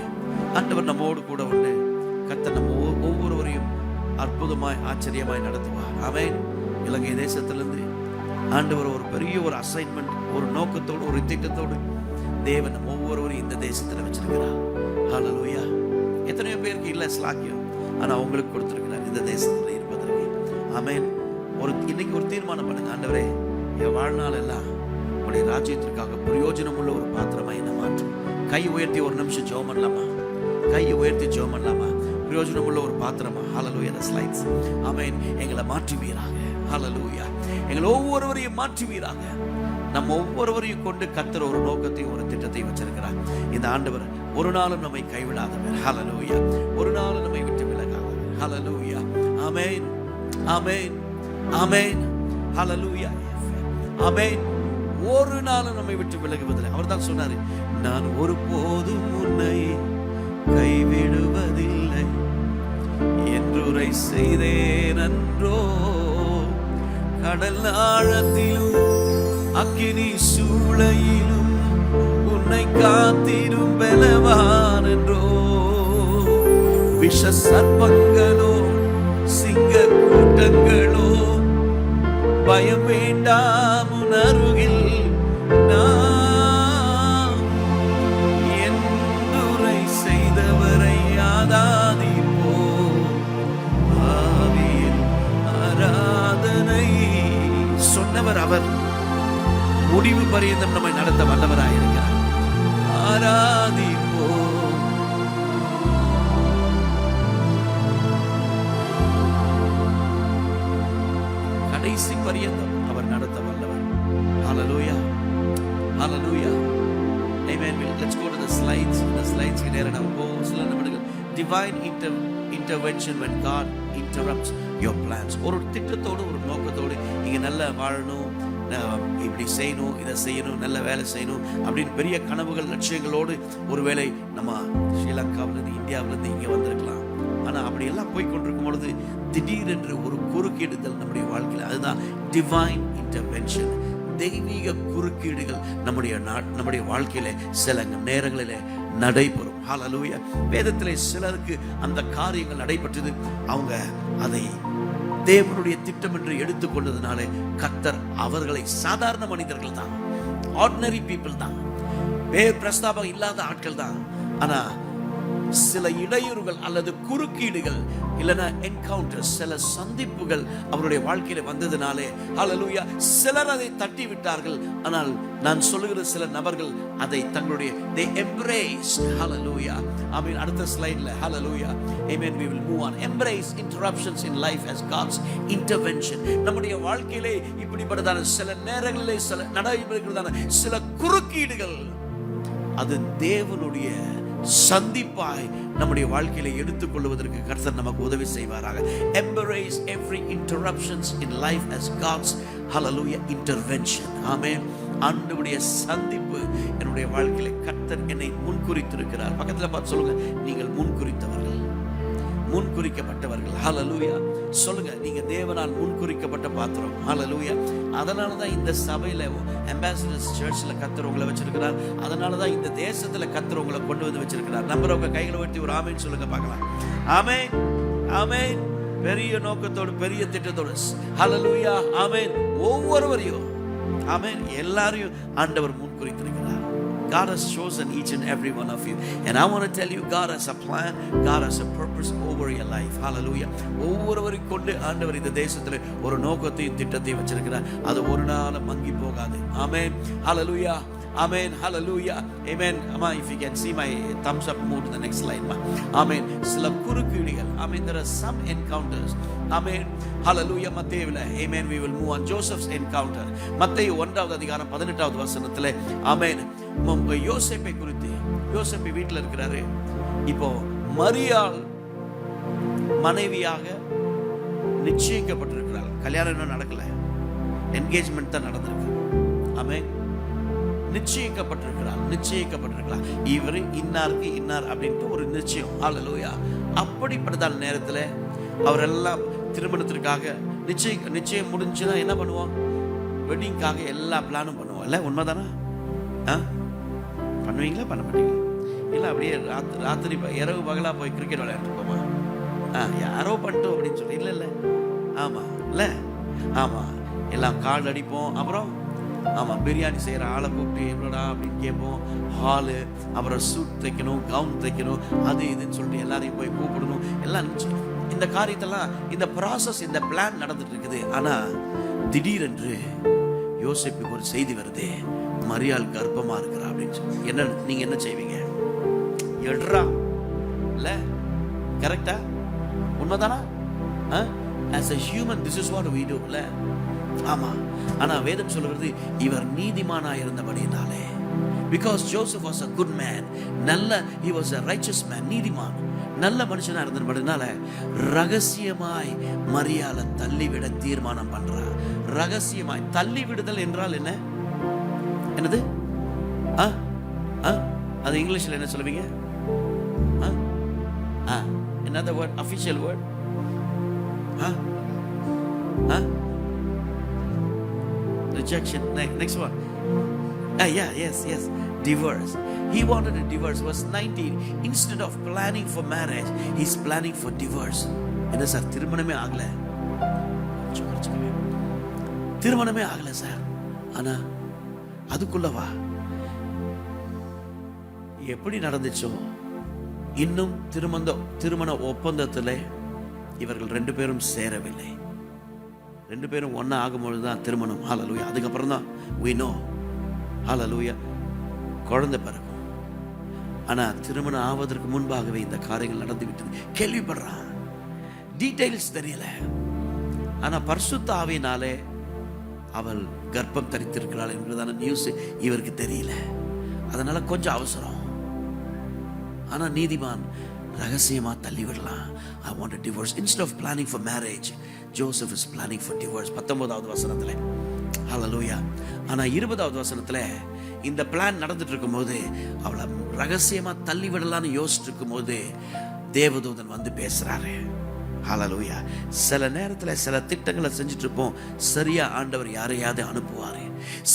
ஆண்டவர் நம்மோடு கூட உண்டு. கர்த்தர் நம்ம ஒவ்வொருவரையும் அற்புதமாய் ஆச்சரியமாய் நடத்துவார். ஆமென். இலங்கை தேசத்திலிருந்து ஆண்டவர் ஒரு பெரிய ஒரு அசைன்மெண்ட், ஒரு நோக்கத்தோடு, ஒரு திட்டத்தோடு தேவன் ஒவ்வொருவரையும் இந்த தேசத்தில் வச்சிருக்கிறார். ஹல்லேலூயா. எத்தனையோ பேருக்கு இல்லை ஸ்லாக்கியம், ஆனா உங்களுக்கு கொடுத்திருக்கிறார் இந்த தேசத்தில் இருப்பதற்கு. ஆமென். இன்னைக்கு ஒரு தீர்மானம் பண்ணுங்க, ஆண்டவரே என் வாழ்நாள் எல்லாம் உடைய ராஜ்யத்திற்காக பிரயோஜனம் உள்ள ஒரு பாத்திரமா என்ன மாற்றும். கை உயர்த்தி ஒரு நிமிஷம் ஜெபம் பண்ணலாமா? கையை உயர்த்தி ஜெபம் பண்ணலாமா? பிரயோஜனம் உள்ள ஒரு பாத்திரமா? ஹல்லேலூயா. the slides. ஆமென். எங்களை மாற்றுவீராக. ஹல்லேலூயா. எங்களை ஒவ்வொருவரையும் மாற்றுவீராக. நம்ம ஒவ்வொருவரையும் கொண்டு கர்த்தர் ஒரு நோக்கத்தையும் ஒரு திட்டத்தையும் வச்சிருக்கிறார். இந்த ஆண்டவர் ஒரு நாளும் நம்மை கைவிடாதவர். ஹல்லேலூயா. ஒரு நாளும் நம்மை விட்டு விலகாதவர். ஹல்லேலூயா. ஆமென். ஆமென். ஆமென். ஹல்லேலூயா. ஆமென். ஒரு நாளும் நம்மை விட்டு விலகுவதில்லை. அவர் தான் சொன்னாரு, நான் ஒருபோதும் உன்னை கைவிடுவதில்லை என்றுரை செய்தேன் அன்றோ. கடல் ஆழத்திலும் அக்கினி சூளையிலும் உன்னை காத்திடும் பலவான் என்றோ. விஷ சர்ப்பங்களோ சிங்க கூட்டங்களோ பயம் வேண்டாம் உன் அருகில் நான் என்றுரை செய்தவரை ஆராதிப்போ. ஆவியில் ஆராதனை சொன்னவர் அவர். முடிவு பரியந்தம் நம்மை நடத்த வல்லவராயிருக்கிறார். ஆராதிப்போ. கடைசி பரியந்தம் அவர் நடத்த வல்லவர். ஹல்லேலூயா. ஹல்லேலூயா. Amen. Let's go to the slides. The slides க்கு நேரா நம்ம போவோம். சில நிமிடங்கள். Divine intervention when God interrupts your plans. ஒரு திட்டத்தோடு ஒரு நோக்கத்தோடு இங்க நல்லா வாழணும், இப்படி செய்யணும், இதை செய்யணும், நல்ல வேலை செய்யணும் அப்படின்னு பெரிய கனவுகள் லட்சியங்களோடு ஒருவேளை நம்ம ஸ்ரீலங்காவிலிருந்து இந்தியாவிலிருந்து இங்கே வந்திருக்கலாம். ஆனால் அப்படி எல்லாம் போய் கொண்டிருக்கும் பொழுது திடீரென்று ஒரு குறுக்கீடுதல் நம்முடைய வாழ்க்கையில், அதுதான் டிவைன் இன்டர்வென்ஷன். தெய்வீக குறுக்கீடுகள் நம்முடைய வாழ்க்கையில சில நேரங்களிலே நடைபெறும். ஹல்லேலூயா. வேதத்திலே சிலருக்கு அந்த காரியங்கள் நடைபெற்றது. அவங்க அதை தேவனுடைய திட்டம் என்று எடுத்துக்கொண்டதுனாலே கர்த்தர் அவர்களை சாதாரண மனிதர்கள் தான், ஆர்டினரி பீப்புள் தான், பேர் பிரஸ்தாபம் இல்லாத ஆட்கள் தான். ஆனா சில இடையூறுகள் அல்லது குறுக்கீடுகள் இல்லைன்னா என்கவுண்டர், சில சந்திப்புகள் அவருடைய வாழ்க்கையில வந்ததுனாலே ஹல்லேலூயா சிலர் அதை தட்டி விட்டார்கள். ஆனால் நான் சொல்லுகிற சில நபர்கள் அதை தங்களுடைய they embraced. ஹல்லேலூயா. ஆமென். அடுத்த ஸ்லைட்ல ஹல்லேலூயா. Amen. We will move on. Embrace interruptions in life as God's intervention. நம்முடைய வாழ்க்கையிலே இப்படிப்பட்டதான சில நேரங்களிலே சில நடைபெறுகிறதான சில குறுக்கீடுகள் அது தேவனுடைய சந்திப்பாய் நம்முடைய வாழ்க்கையில எடுத்துக்கொள்வதற்கு கர்த்தர் நமக்கு உதவி செய்வாராக. Embrace every interruptions in life as God's hallelujah intervention. ஆமென். ஆண்டவருடைய சந்திப்பு என்னுடைய வாழ்க்கையில கர்த்தர் என்னை முன்குறித்திருக்கிறார். பக்கத்துல பார்த்து சொல்லுங்க, நீங்கள் முன்குறித்தவர்கள், முன்குறிக்கப்பட்டவர்கள். ஹல்லேலூயா. சொல்லுங்க, நீங்க தேவனால் முன்குறிக்கப்பட்ட பாத்திரம். ஹல்லேலூயா. அதனால தான் இந்த சபையில அம்பாசிடர்ஸ் சர்ச்ல கர்த்தர் உங்களை வச்சிருக்கிறார். அதனால தான் இந்த தேசத்துல கர்த்தர் உங்களை கொண்டு வந்து வச்சிருக்கிறார். நம்புறவங்க கைகளை உயர்த்தி ஒரு ஆமென் சொல்லுங்க பார்க்கலாம். ஆமென். ஆமென். பெரிய நோக்கத்தோடு பெரிய திட்டத்தோடு ஹல்லேலூயா. ஆமென். ஒவ்வொருவரையும் ஆமென் எல்லாரையும் ஆண்டவர் முன்குறித்திருக்கிறார். God has chosen each and every one of you, and I want to tell you, God has a plan, God has a purpose over your life. Hallelujah. ஒவ்வொருவரையும் கொண்டு ஆண்டவர் இந்த தேசத்துல ஒரு நோக்கத்தையும் திட்டத்தையும் வச்சிருக்கிறார். அது ஒரு நாள் மங்கி போகாது. ஆமென். Hallelujah. Amen. Hallelujah. Amen. Amma, if you can see my thumbs up, move to the next slide. Amen. சில குறுக்கீடுகள். Amen. There are some encounters. Amen. Hallelujah. மத்தேயுல. Amen. We will move on. Joseph's encounter. மத்தேயு 1வது அதிகாரம் 18வது வசனத்திலே ஆமென். யோசேப்பை குறித்து, யோசேப்பு வீட்டில் இருக்கிறாரு. இப்போ மரியாள் மனைவியாக நிச்சயிக்கப்பட்டிருக்கிறாள். கல்யாணம் இன்னும் நடக்கல, என்கேஜ்மெண்ட் தான் நடந்திருக்கு. ஆமென். நிச்சயிக்கப்பட்டிருக்கிறார். இவர் இன்னாருக்கு இன்னார் அப்படின்ட்டு ஒரு நிச்சயம். ஹல்லேலூயா. அப்படிப்பட்டதான நேரத்தில் அவரெல்லாம் திருமணத்திற்காக நிச்சயம் முடிஞ்சுன்னா என்ன பண்ணுவோம்? வெட்டிங்காக எல்லா பிளானும் பண்ணுவோம். இல்லை உண்மைதானா? பண்ணுவீங்களா? பண்ண மாட்டீங்களா? இல்லை அப்படியே ராத்திரி இரவு பகலாக போய் கிரிக்கெட் விளையாண்டுருப்போமா? யாரோ பண்ணிட்டோம் அப்படின்னு சொல்லி இல்லை இல்லை. ஆமாம் இல்லை, ஆமாம் எல்லாம் கார்டு அடிப்போம். அப்புறம் ஆமாம் பிரியாணி செய்கிற ஆளை கூப்பிட்டு எவ்வளோடா அப்படின்னு கேட்போம். ஹாலு, அப்புறம் சூட் தைக்கணும், கவுன் தைக்கணும், அது இதுன்னு சொல்லிட்டு எல்லாரையும் போய் கூப்பிடணும். எல்லாம் இந்த காரியத்தெல்லாம், இந்த ப்ராசஸ், இந்த பிளான் நடந்துட்டு இருக்குது. ஆனால் திடீரென்று யோசேப்புக்கு ஒரு செய்தி வருது, மரியாள் கர்ப்பமாக இருக்கிறா அப்படின்னு சொல்லி. என்ன நீங்கள் என்ன செய்வீங்க? எடுறா இல்லை, கரெக்டா? உண்மைதானா? As a human this is what we do. இல்லை, ஆமா. ஆனா வேதம் சொல்லுகிறது இவர் நீதிமானா இருந்தபடியினாலே, because Joseph was a good man, he was a righteous man, நீதிமான், நல்ல மனுஷனா இருந்தபடினால ரகசியமாய் மரியாளை தள்ளிவிட தீர்மானம் பண்றார். ரகசியமாய் தள்ளிவிடுதல் என்றால் என்ன? என்னது? அது இங்கிலீஷ்ல என்ன சொல்லுவீங்க? another word, official word? Rejection. Next one. Yes. Divorce. He wanted a divorce. Verse 19. Instead of planning for marriage, he's planning for divorce. என்ன சார், திருமணமே ஆகல, திருமணமே ஆகல சார். ஆனா அதுக்குள்ளவா எப்படி நடந்துச்சோ, இன்னும் திருமண ஒப்பந்தத்தில் இவர்கள் 2 பேரும் சேரவில்லை. 2 பேரும் ஒன்னா ஆகும்பொழுது தான் திருமணம். ஹல்லேலூயா. அதுக்கப்புறம் தான் we know, ஹல்லேலூயா, குழந்தை பிறக்கும். ஆனா திருமணம் ஆவதற்கு முன்பாகவே இந்த காரியங்கள் நடந்து விட்டது. கேள்விப்படுறான், டீடைல்ஸ் தெரியல. ஆனா பரிசுத்த ஆவியினாலே அவள் கர்ப்பம் தரித்திருக்கிறாள் என்பதான நியூஸ் இவருக்கு தெரியல. அதனால கொஞ்சம் அவசரம். ஆனா நீதிமான் ரகசியமா தள்ளி விடலாம். I want a divorce. Instead of planning for marriage, Joseph is planning for divorce. 19வது வசனத்துல. ஹல்லேலூயா. ஆனா 20வது வசனத்துல இந்த பிளான் நடந்துட்டு இருக்கும்போது, அவளை ரகசியமா தள்ளி விடலான்னு யோசிச்சுட்டு இருக்கும்போது தேவதூதன் வந்து பேசுறாரு. ஹல்லேலூயா. சில நேரத்துல சில திட்டங்களை செஞ்சுட்டு இருப்போம். சரியா ஆண்டவர் யாரையாவது அனுப்புவாரு,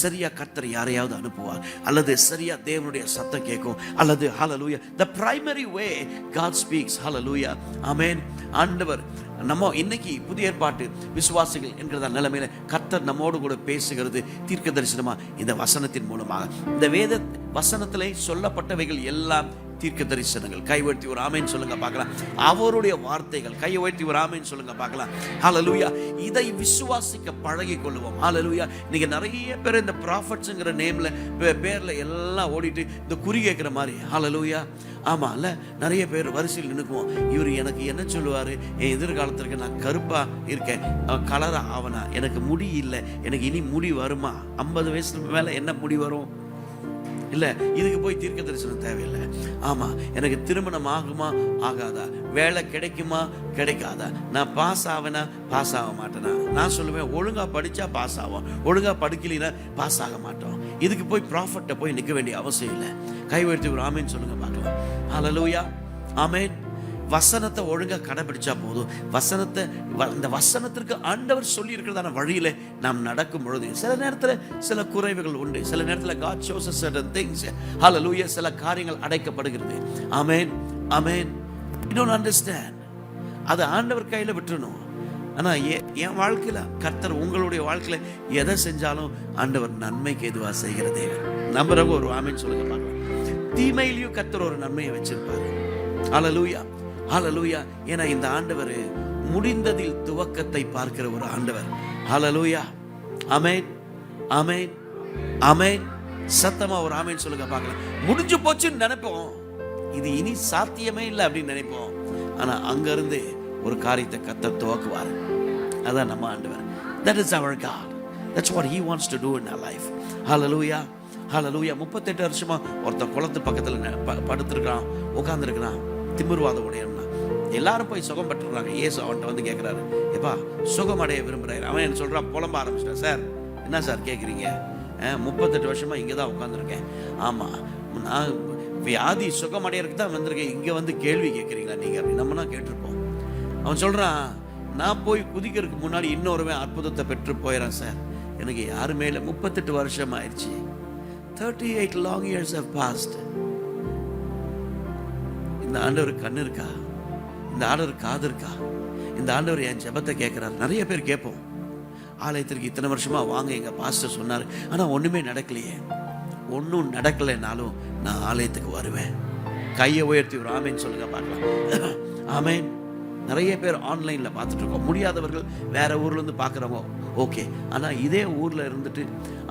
சரியா கர்த்தர் யாரையாவது அனுப்புவார், அல்லது சரியா தேவனுடைய சத்தம் கேட்கும், அல்லது ஹல்லேலூயா the primary way God speaks. ஹல்லேலூயா. ஆமென். ஆண்டவர் நம்ம இன்னைக்கு புதிய ஏற்பாட்டு விசுவாசிகள் என்கிற நிலைமையில கர்த்தர் நம்மோடு கூட பேசுகிறது தீர்க்க தரிசனமா இந்த வசனத்தின் மூலமாக. இந்த வேத வசனத்திலே சொல்லப்பட்டவைகள் எல்லாம் தீர்க்க தரிசனங்கள். கை உயர்த்தி ஒரு ஆமென் சொல்லுங்க பார்க்கலாம். அவருடைய வார்த்தைகள். கை உயர்த்தி ஒரு ஆமென் சொல்லுங்க பார்க்கலாம். ஹல்லேலூயா. இதை விசுவாசிக்க பழகிக் கொள்வோம். ஹல்லேலூயா. நீங்க நிறைய பேர் இந்த ப்ராஃபட்ஸ்ங்கிற நேம்ல பேர்ல எல்லாம் ஓடிட்டு இந்த குறி கேட்கிற மாதிரி. ஹல்லேலூயா. ஆமா இல்ல, நிறைய பேர் வரிசையில் நின்னுக்குவோம். இவர் எனக்கு என்ன சொல்லுவாரு, என் எதிர்காலத்திற்கு நான் கருப்பா இருக்கேன், கலரா ஆவனா, எனக்கு முடி இல்லை, எனக்கு இனி முடி வருமா, 50 வயசுக்கு மேல என்ன முடி வரும்? இல்ல, இதுக்கு போய் தீர்க்க தரிசனம் தேவையில்லை. ஆமா, எனக்கு திருமணம் ஆகுமா ஆகாதா, வேலை கிடைக்குமா கிடைக்காதா, நான் பாஸ் ஆவேனா பாஸ் ஆக மாட்டேனா? நான் சொல்லுவேன், ஒழுங்கா படிச்சா பாஸ் ஆகும், ஒழுங்கா படிக்கலைன்னா பாஸ் ஆக மாட்டோம். இதுக்கு போய் ப்ராஃபட்ட போய் நிற்க வேண்டிய அவசியம் இல்லை. கை உயர்த்தி ஒரு ஆமேன் சொல்லுங்க பார்க்கலாம். ஹல்லேலூயா. ஆமேன். வசனத்தை ஒழுங்கா கடைபிடிச்சா போதும். இந்த வசனத்திற்கு ஆண்டவர் சொல்லி இருக்கிறதான வழியில நாம் நடக்கும் பொழுது சில நேரத்துல சில குறைவுகள் உண்டு. சில நேரத்துல God shows us certain things. Hallelujah. சில காரியங்கள் அடைக்கப்படுகிறது. ஆமென், ஆமென். You don't understand. அது ஆண்டவர் கையில விட்டுறணும். ஆனா என் வாழ்க்கையில கர்த்தர் உங்களுடைய வாழ்க்கையில எதை செஞ்சாலும் ஆண்டவர் நன்மைக்கு எதுவா செய்கிற தேவன். நம்புறவங்க ஒரு ஆமென் சொல்லுங்க பார்க்கலாம். தீமையிலையும் கர்த்தர் ஒரு நன்மையை வச்சிருப்பாரு. ஹல்லேலூயா. ஹல்லேலூயா. ஏன்னா இந்த ஆண்டவர் முடிந்ததில் துவக்கத்தை பார்க்கிற ஒரு ஆண்டவர். ஹல்லேலூயா. ஆமென், ஆமென், ஆமென். சத்தமா ஒரு ஆமென் சொல்லுங்க பார்க்கலாம். முடிஞ்சு போச்சுன்னு நினைப்போம், இது இனி சாத்தியமே இல்லை அப்படின்னு நினைப்போம். ஆனா அங்க இருந்து ஒரு காரியத்தை கர்த்தர் துவக்குவார். அதான் நம்ம ஆண்டவர். That is our God. That's what he wants to do in our life. Hallelujah. Hallelujah. 38 வருஷமா ஒருத்தன் குளத்து பக்கத்துல படுத்திருக்கான், உட்கார்ந்துருக்கிறான், திமிர்வாத உடையவனா. எல்லாரும் போய் சுகம் பெற்றுறாங்க. ஏசு அவன்கிட்ட வந்து கேட்கிறாரு, எப்பா சுகம் அடைய விரும்புறாரு. அவன் என்ன சொல்றான், புலம்ப ஆரம்பிச்சிட்டான். சார் என்ன சார் கேட்குறீங்க, 38 வருஷமா இங்கே தான் உட்காந்துருக்கேன். ஆமா, நான் வியாதி சுகம் அடையறதுக்கு தான் வந்திருக்கேன், இங்கே வந்து கேள்வி கேட்குறீங்களா நீங்கள் அப்படின்னு நம்மனா கேட்டிருப்போம். அவன் சொல்றான், நான் போய் குதிக்கிறதுக்கு முன்னாடி இன்னொருவன் அற்புதத்தை பெற்று போயிடறேன் சார். எனக்கு யாருமே இல்லை, 38 வருஷம் ஆயிடுச்சு. 38 long years have passed. இந்த ஆண்டவர் கண்ணு இருக்கா? இந்த ஆண்டவர் காது இருக்கா? இந்த ஆண்டவர் என் ஜெபத்தை கேட்கிறார். நிறைய பேர் கேட்போம், ஆலயத்திற்கு இத்தனை வருஷமா வாங்க எங்க பாஸ்டர் சொன்னார், ஆனா ஒண்ணுமே நடக்கலையே. ஒன்றும் நடக்கலைனாலும் நான் ஆலயத்துக்கு வருவேன். கையை உயர்த்தி ஒரு ஆமேன் சொல்லுங்க பார்க்கலாம். ஆமேன். நிறைய பேர் ஆன்லைன்ல பார்த்துட்டு இருக்கோம். முடியாதவர்கள் வேற ஊர்ல இருந்து பார்க்குறவங்க ஓகே. ஆனா இதே ஊர்ல இருந்துட்டு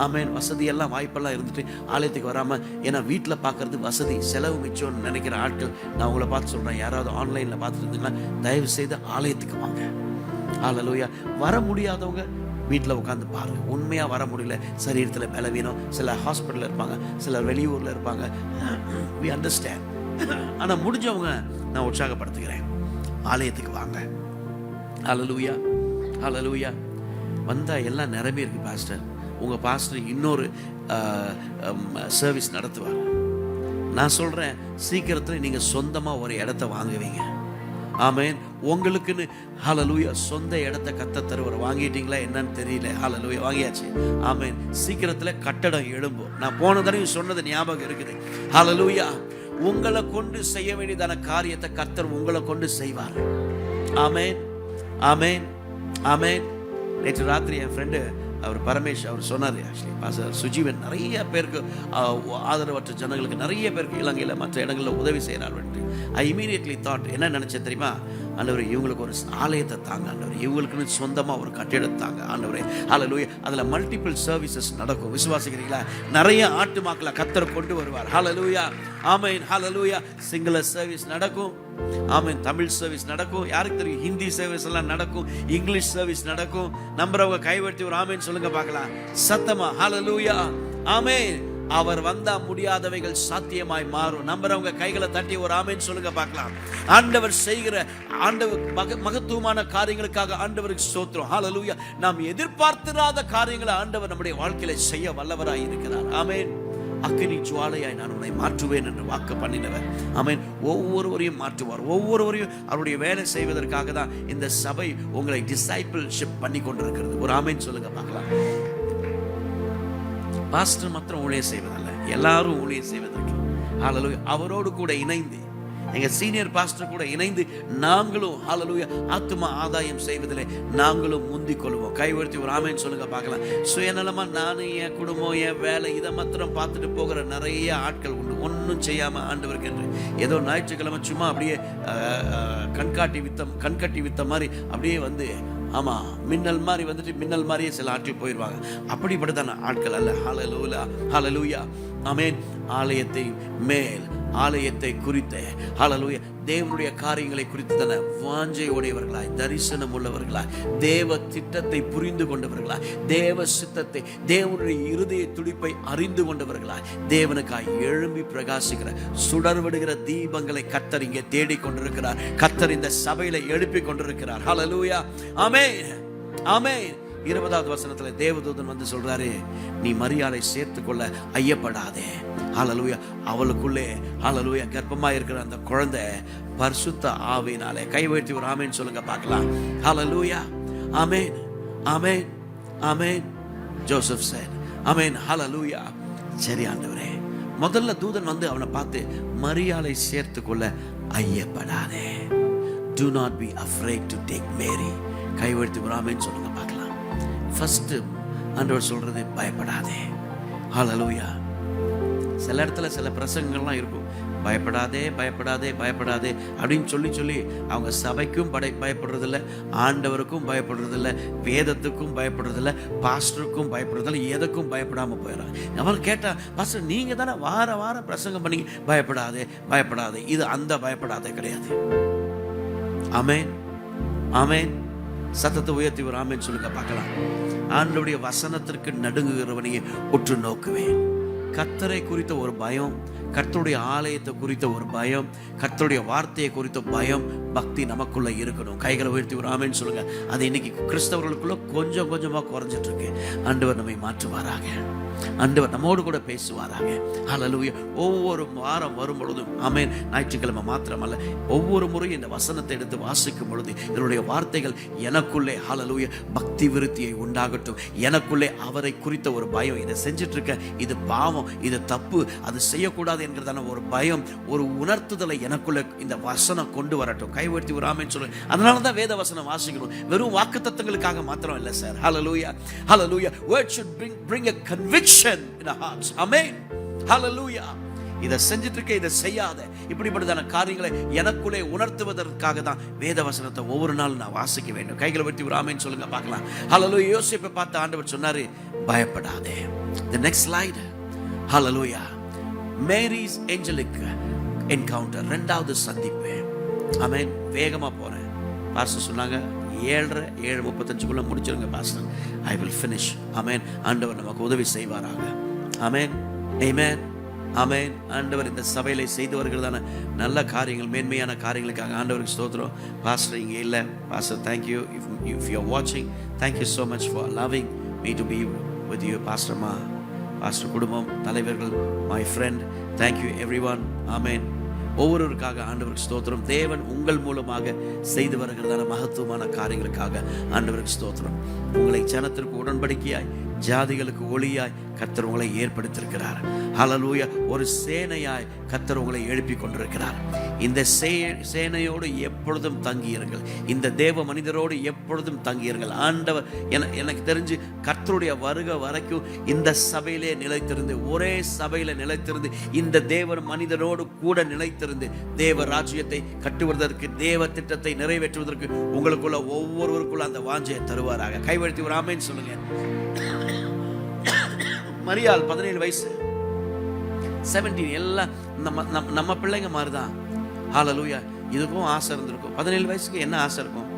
ஆமேன் வசதியெல்லாம் வாய்ப்பெல்லாம் இருந்துட்டு ஆலயத்துக்கு வராம, ஏன்னா வீட்டில் பார்க்கறது வசதி செலவு மிச்சம்னு நினைக்கிற ஆட்கள் நான் உங்களை பார்த்து சொல்றேன். யாராவது ஆன்லைன்ல பார்த்துட்டு இருந்தீங்கன்னா தயவு செய்து ஆலயத்துக்கு வாங்க. ஹல்லேலூயா. வர முடியாதவங்க வீட்டில் உட்காந்து பாருங்க. உண்மையா வர முடியல, சரீரத்தில் பலவீனம், சில ஹாஸ்பிட்டலில் இருப்பாங்க, சிலர் வெளியூர்ல இருப்பாங்க. we understand. ஆனா முடிஞ்சவங்க நான் உற்சாகப்படுத்துகிறேன், ஆலயத்துக்கு வாங்க. ஹல்லேலூயா, ஹல்லேலூயா. வந்தா எல்லாம் நிரம்பி இருக்கு பாஸ்டர். உங்க பாஸ்டர் இன்னொரு சர்வீஸ் நடத்துவார். நான் சொல்றேன், சீக்கிரத்தில் நீங்க சொந்தமா ஒரு இடத்த வாங்குவீங்க. ஆமென். உங்களுக்குன்னு ஹல்லேலூயா சொந்த இடத்தை கத்த தருவார். வாங்கிட்டீங்களா என்னன்னு தெரியல. ஹல்லேலூயா வாங்கியாச்சு. ஆமென். சீக்கிரத்தில் கட்டடம் எழும்பும். நான் போன தடவை சொன்னது ஞாபகம் இருக்குது. ஹல்லேலூயா. உங்களை கொண்டு செய்ய வேண்டியதான காரியத்தை கர்த்தர் உங்களை கொண்டு செய்வார். ஆமென், ஆமென், ஆமென். நேற்று ராத்திரி என் ஃப்ரெண்டு அவர் பரமேஷ் அவர் சொன்னார், ஆக்சுவலி பாஸ்டர் சுஜீவன் நிறைய பேருக்கு ஆதரவற்ற ஜனங்களுக்கு நிறைய பேருக்கு இலங்கையில் மற்ற இடங்களில் உதவி செய்கிறார். ஐ இமீடியட்லி தாட், என்ன நினச்சேன் தெரியுமா? ஆண்டவரே இவங்களுக்கு ஒரு ஆலயத்தை தாங்க ஆண்டவரே, இவங்களுக்குன்னு சொந்தமாக ஒரு கட்டிடத்தை தாங்க ஆண்டவரே. ஹல்லேலூயா. அதில் மல்டிபிள் சர்வீசஸ் நடக்கும். விசுவாசிக்கிறீங்களா? நிறைய ஆட்டுமாக்களை கர்த்தர் கொண்டு வருவார். ஹல்லேலூயா, ஆமென், ஹல்லேலூயா. சிங்கள சர்வீஸ் நடக்கும், ஆமென். தமிழ் சர்வீஸ் நடக்கும், யாருக்கு தெரியும், ஹிந்தி சர்வீஸ் எல்லாம் நடக்கும், இங்கிலீஷ் சர்வீஸ் நடக்கும். நம்புறவங்க கைவர்த்தி ஒரு ஆமென் சொல்லுங்க பார்க்கலாம் சத்தமா. ஹல்லேலூயா, ஆமென். அவர் வந்தா முடியாதவைகள் சாத்தியமாய் மாறும். நம்புறவங்க கைகளை தட்டி ஒரு ஆமென் சொல்லுங்க பார்க்கலாம். ஆண்டவர் செய்கிற ஆண்டவர் மகத்துவமான காரியங்களுக்காக ஆண்டவருக்கு ஸ்தோத்திரம். ஹல்லேலூயா. நாம் எதிர்பார்த்திராத காரியங்களை ஆண்டவர் நம்முடைய வாழ்க்கையில செய்ய வல்லவராய் இருக்கிறார். ஆமென். அக்கினி ஜுவாலையாய் நான் உன்னை மாற்றுவேன் என்று வாக்கு பண்ணினவர். ஆமென். ஒவ்வொருவரையும் மாற்றுவார். ஒவ்வொருவரையும் அவருடைய வேலை செய்வதற்காக தான் இந்த சபை உங்களை டிசைபிள்ஷிப் பண்ணி கொண்டிருக்கிறது. ஒரு ஆமென் சொல்லுங்க பார்க்கலாம். பாஸ்டர் மாத்திரம் ஊழியம் செய்வதல்ல, எல்லாரும் ஊழியம் செய்வதற்கு. ஹல்லேலூயா. அவரோடு கூட இணைந்து, எங்க சீனியர் பாஸ்டர் கூட இணைந்து நாங்களும் ஹல்லேலூயா ஆத்தும ஆதாயம் செய்வதிலே நாங்களும் முந்திக் கொள்வோம். கைவர்த்தி ஒரு ஆமென் சொல்லுங்க பார்க்கலாம். சுயநலமா நானும் என் குடும்பம் என் வேலை இதை மாத்திரம் பார்த்துட்டு போகிற நிறைய ஆட்கள் உண்டு. ஒன்றும் செய்யாம ஆண்டவருக்கு என்று ஏதோ ஞாயிற்றுக்கிழமை சும்மா அப்படியே கண்கட்டி வித்த மாதிரி அப்படியே வந்து, ஆமா மின்னல் மாதிரி வந்துட்டு மின்னல் மாதிரியே சில ஆட்கள் போயிடுவாங்க. அப்படிப்பட்டதான ஆட்கள் அல்ல. ஹல்லேலூயா, ஹல்லேலூயா, ஆமென். ஆலயத்தை மேல் ஆலயத்தை குறித்த ஹல்லேலூயா தேவனுடைய காரியங்களை குறித்ததான வாஞ்சை உடையவர்களாய், தரிசனம் உள்ளவர்களாய், தேவ திட்டத்தை புரிந்து கொண்டவர்களாய், தேவ சித்தத்தை தேவனுடைய இருதய துடிப்பை அறிந்து கொண்டவர்களாய், தேவனுக்காய் எழும்பி பிரகாசிக்கிற சுடர்விடுகிற தீபங்களை கர்த்தர் இங்கே தேடிக் கொண்டிருக்கிறார். கர்த்தர் இந்த சபையில எழுப்பி கொண்டிருக்கிறார். ஹல்லேலூயா, ஆமென், ஆமென். 20வது வசனத்துல தேவதூதன் வந்து சொல்றாரு, நீ மரியாதை சேர்த்து கொள்ள ஐயப்படாதே. ஹல்லேலூயா. அவளுக்குள்ளே ஹல்லேலூயா கர்ப்பமா இருக்கிற அந்த குழந்தை பரிசுத்த ஆவியினாலே, கைவர்த்தி ஒரு ஆமென் சொல்லுங்க பார்க்கலாம். ஹல்லேலூயா, ஆமென், ஆமென், ஆமென். ஜோசப் said, ஆமென், ஹல்லேலூயா. சரி ஆண்டவரே. முதல்ல தூதன் வந்து அவனை பார்த்து, மரியாதை சேர்த்து கொள்ள ஐயப்படாதே. Do not be afraid to take Mary. கைவர்த்தி ஒரு ஆமென் சொல்லுங்க பார்க்கலாம். ஃபர்ஸ்ட் ஆண்டவர் சொல்றது பயப்படாதே. ஹல்லேலூயா. சில இடத்துல சில பிரசங்கங்கள்லாம் இருக்கும், பயப்படாதே பயப்படாதே பயப்படாதே அப்படின்னு சொல்லி அவங்க சபைக்கும் பயப்படுறதில்ல, ஆண்டவருக்கும் பயப்படுறதில்ல, வேதத்துக்கும் பயப்படுறதில்ல, பாஸ்டருக்கும் பயப்படுறதில்ல, எதுக்கும் பயப்படாம போயிடறாங்க. அவர் கேட்டா, பாஸ்டர் நீங்க தானே வார பிரசங்கம் பண்ணி பயப்படாதே பயப்படாதே. இது அந்த பயப்படாதே கிடையாது. ஆமென், ஆமென். சத்தத்தை உயர்த்தி ஒரு ஆமென் சொல்லுங்க பார்க்கலாம். ஆண்டவருடைய வசனத்திற்கு நடுங்குகிறவனையே உற்று நோக்குவேன். கர்த்தரை குறித்த ஒரு பயம், கர்த்தருடைய ஆலயத்தை குறித்த ஒரு பயம், கர்த்தருடைய வார்த்தையை குறித்த பயம், பக்தி நமக்குள்ள இருக்கணும். கைகளை உயர்த்தி ஒரு ஆமென் சொல்லுங்க. அது இன்னைக்கு கிறிஸ்தவர்களுக்குள்ள கொஞ்சம் கொஞ்சமா குறைஞ்சிட்டு இருக்கு. ஆண்டவர் நம்மை மாற்றுவாராக. ஆண்டவர் நம்மோடு கூட பேசுவாராக. ஹல்லேலூயா. ஒவ்வொரு வாரம் வரும் பொழுதும் ஆமென், ஞாயிற்றுக்கிழமை மாத்திரமல்ல, ஒவ்வொரு முறையும் இந்த வசனத்தை எடுத்து வாசிக்கும் பொழுது இதனுடைய வார்த்தைகள் எனக்குள்ளே ஹல்லேலூயா பக்தி விருத்தியை உண்டாகட்டும். எனக்குள்ளே அவரை குறித்த ஒரு பயம், இதை செஞ்சுட்டு இருக்க, இது பாவம், இது தப்பு, அது செய்யக்கூடாது என்கிறதான ஒரு பயம், ஒரு உணர்த்துதலை எனக்குள்ள இந்த வசனம் கொண்டு வரட்டும். கைவர்த்தி ஒரு ஆமென் சொல்லுங்க. அதனால தான் வேத வசனம் வாசிக்கணும். வெறும் வாக்குத்தத்தங்களுக்காக மாத்திரம் இல்லை sir. Hallelujah, hallelujah. Word should bring a conviction in our hearts. Amen. Hallelujah. இதை செஞ்சுட்டு இருக்க, இதை செய்யாத, இப்படிப்பட்டதான காரியங்களை எனக்குள்ளே உணர்த்துவதற்காக தான் வேத வசனத்தை ஒவ்வொரு நாளும் நான் வாசிக்க வேண்டும். கைகளை வெட்டி ஒரு ஆமென் சொல்லுங்க பார்க்கலாம். ஹல்லேலூயா. யோசேப்பை பார்த்து ஆண்டவர் சொன்னாரு, பயப்படாதே. The next slide. Hallelujah. Mary's angelic encounter, இரண்டாவது சந்திப்பு. ஆமென். வேகமா போறேன். பாஸ்டர் சொன்னாங்க 7:35 முடிச்சிருங்க பாஸ்டர். I will finish. ஆமென். ஆண்டவர் நமக்கு உதவி செய்வாராக. ஆமென், ஆமென், ஆமென். ஆண்டவர் இந்த சபையிலே செய்து வருகிறதான நல்ல காரியங்கள், மேன்மையான காரியங்களுக்காக ஆண்டவருக்கு ஸ்தோத்திரம். பாஸ்டர் இங்கே இல்லை. Pastor, thank you. If you are watching, thank you so much for allowing me to be with you. Pastor அம்மா, பாஸ்டர் குடும்பம், தலைவர்கள், my friend, thank you everyone. ஆமென். ஒவ்வொருவருக்காக ஆண்டவருக்கு ஸ்தோத்திரம். தேவன் உங்கள் மூலமாக செய்து வருகிறதான மகத்துவமான காரியங்களுக்காக ஆண்டவருக்கு ஸ்தோத்திரம். உங்களை ஜனத்திற்கு உடன்படிக்கையாய், ஜாதிகளுக்கு ஒளியாய் கர்த்தர் உங்களை ஏற்படுத்தியிருக்கிறார். ஹல்லேலூயா. ஒரு சேனையாய் கர்த்தர் உங்களை எழுப்பி கொண்டிருக்கிறார். இந்த சேனையோடு எப்பொழுதும் தங்கியிருங்கள். இந்த தேவ மனிதரோடு எப்பொழுதும் தங்கியிருங்கள். ஆண்டவர் எனக்கு தெரிஞ்சு கர்த்தருடைய வருகை வரைக்கும் இந்த சபையிலே நிலைத்திருந்து, ஒரே சபையில நிலைத்திருந்து, இந்த தேவ மனிதனோடு கூட நிலைத்திருந்து தேவ ராஜ்யத்தை கட்டுவதற்கு, தேவ திட்டத்தை நிறைவேற்றுவதற்கு உங்களுக்குள்ள ஒவ்வொருவருக்குள்ள அந்த வாஞ்சையை தருவாராக. கைவழ்த்தி ஒரு ஆமென் சொல்லுங்க. மரியாள் 17 வயசு, 17, எல்லாம் நம்ம பிள்ளைங்க மாதிரி தான். ஹல்லேலூயா. இதுக்கும் ஆசை இருந்திருக்கும். 17 வயசுக்கு என்ன ஆசை இருக்கும்?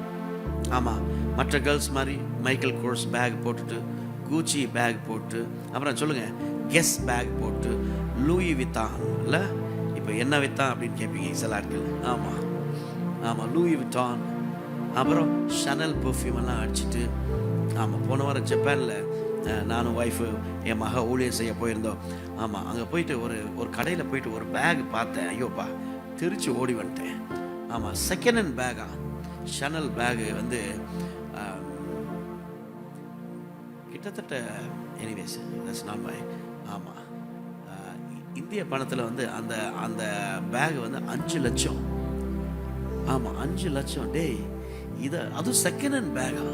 ஆமா, மற்ற கேர்ள்ஸ் மாதிரி மைக்கேல் கோர்ஸ் பேக் போட்டுட்டு, கூச்சி பேக் போட்டு, அப்புறம் சொல்லுங்க கெஸ் பேக் போட்டு, லூயி விட்டான்ல, இப்போ என்ன வித்தான் அப்படின்னு கேட்பீங்க சில ஆட்கள். ஆமா ஆமா, லூயி விட்டான். அப்புறம் ஷனல் பெர்ஃப்யூம் எல்லாம் அடிச்சுட்டு. ஆமாம், போன வாரம் ஜப்பானில் நானும் ஒய்ஃபு என் மக ஊழியர் செய்ய போயிருந்தோம். ஆமாம், அங்கே போயிட்டு ஒரு கடையில் போயிட்டு ஒரு பேக் பார்த்தேன். ஐயோப்பா, திருச்சி ஓடி வந்துட்டேன். ஆமாம், செகண்ட் ஹேண்ட் பேக்கா, ஷனல் பேகு வந்து கிட்டத்தட்ட எனிவேஸ் தட்ஸ் நாட் மை. ஆமாம், இந்திய பணத்தில் வந்து அந்த அந்த பேகு வந்து 5 லட்சம். ஆமாம், 5 லட்சம். டேய், இதை அதுவும் செகண்ட் ஹேண்ட் பேகா.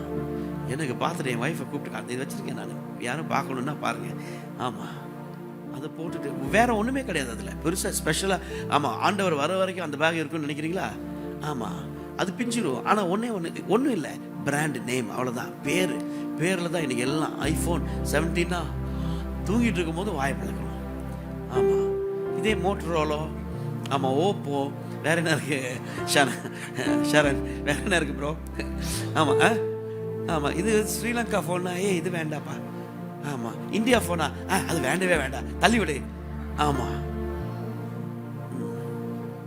எனக்கு பார்த்துட்டு என் ஒய்ஃபை கூப்பிட்டு, அது வச்சுருக்கேன் நான், யாரும் பார்க்கணுன்னா பாருங்கள். ஆமாம், அதை போட்டுட்டு வேறு ஒன்றுமே கிடையாது அதில் பெருசாக ஸ்பெஷலாக. ஆமாம், ஆண்டவர் வர வரைக்கும் அந்த பேக் இருக்குன்னு நினைக்கிறீங்களா? ஆமாம், அது பிஞ்சிடும். ஆனால் ஒன்றும் இல்லை, பிராண்ட் நேம், அவ்வளோதான். பேரில் தான் இன்றைக்கி எல்லாம். ஐஃபோன் 17 தூங்கிட்டு இருக்கும்போது வாயை பழக்கணும். ஆமாம், இதே மோட்டரோலோ, ஆமாம், ஓப்போ, வேற என்ன இருக்குது, ஷரண், வேற என்ன இருக்குது ப்ரோ? ஆமாம் ஆமாம், இது ஸ்ரீலங்கா ஃபோனா, இது வேண்டாப்பா. ஆமாம், இந்தியா ஃபோனா, அது வேண்டவே வேண்டாம், தள்ளிவிடு. ஆமாம்,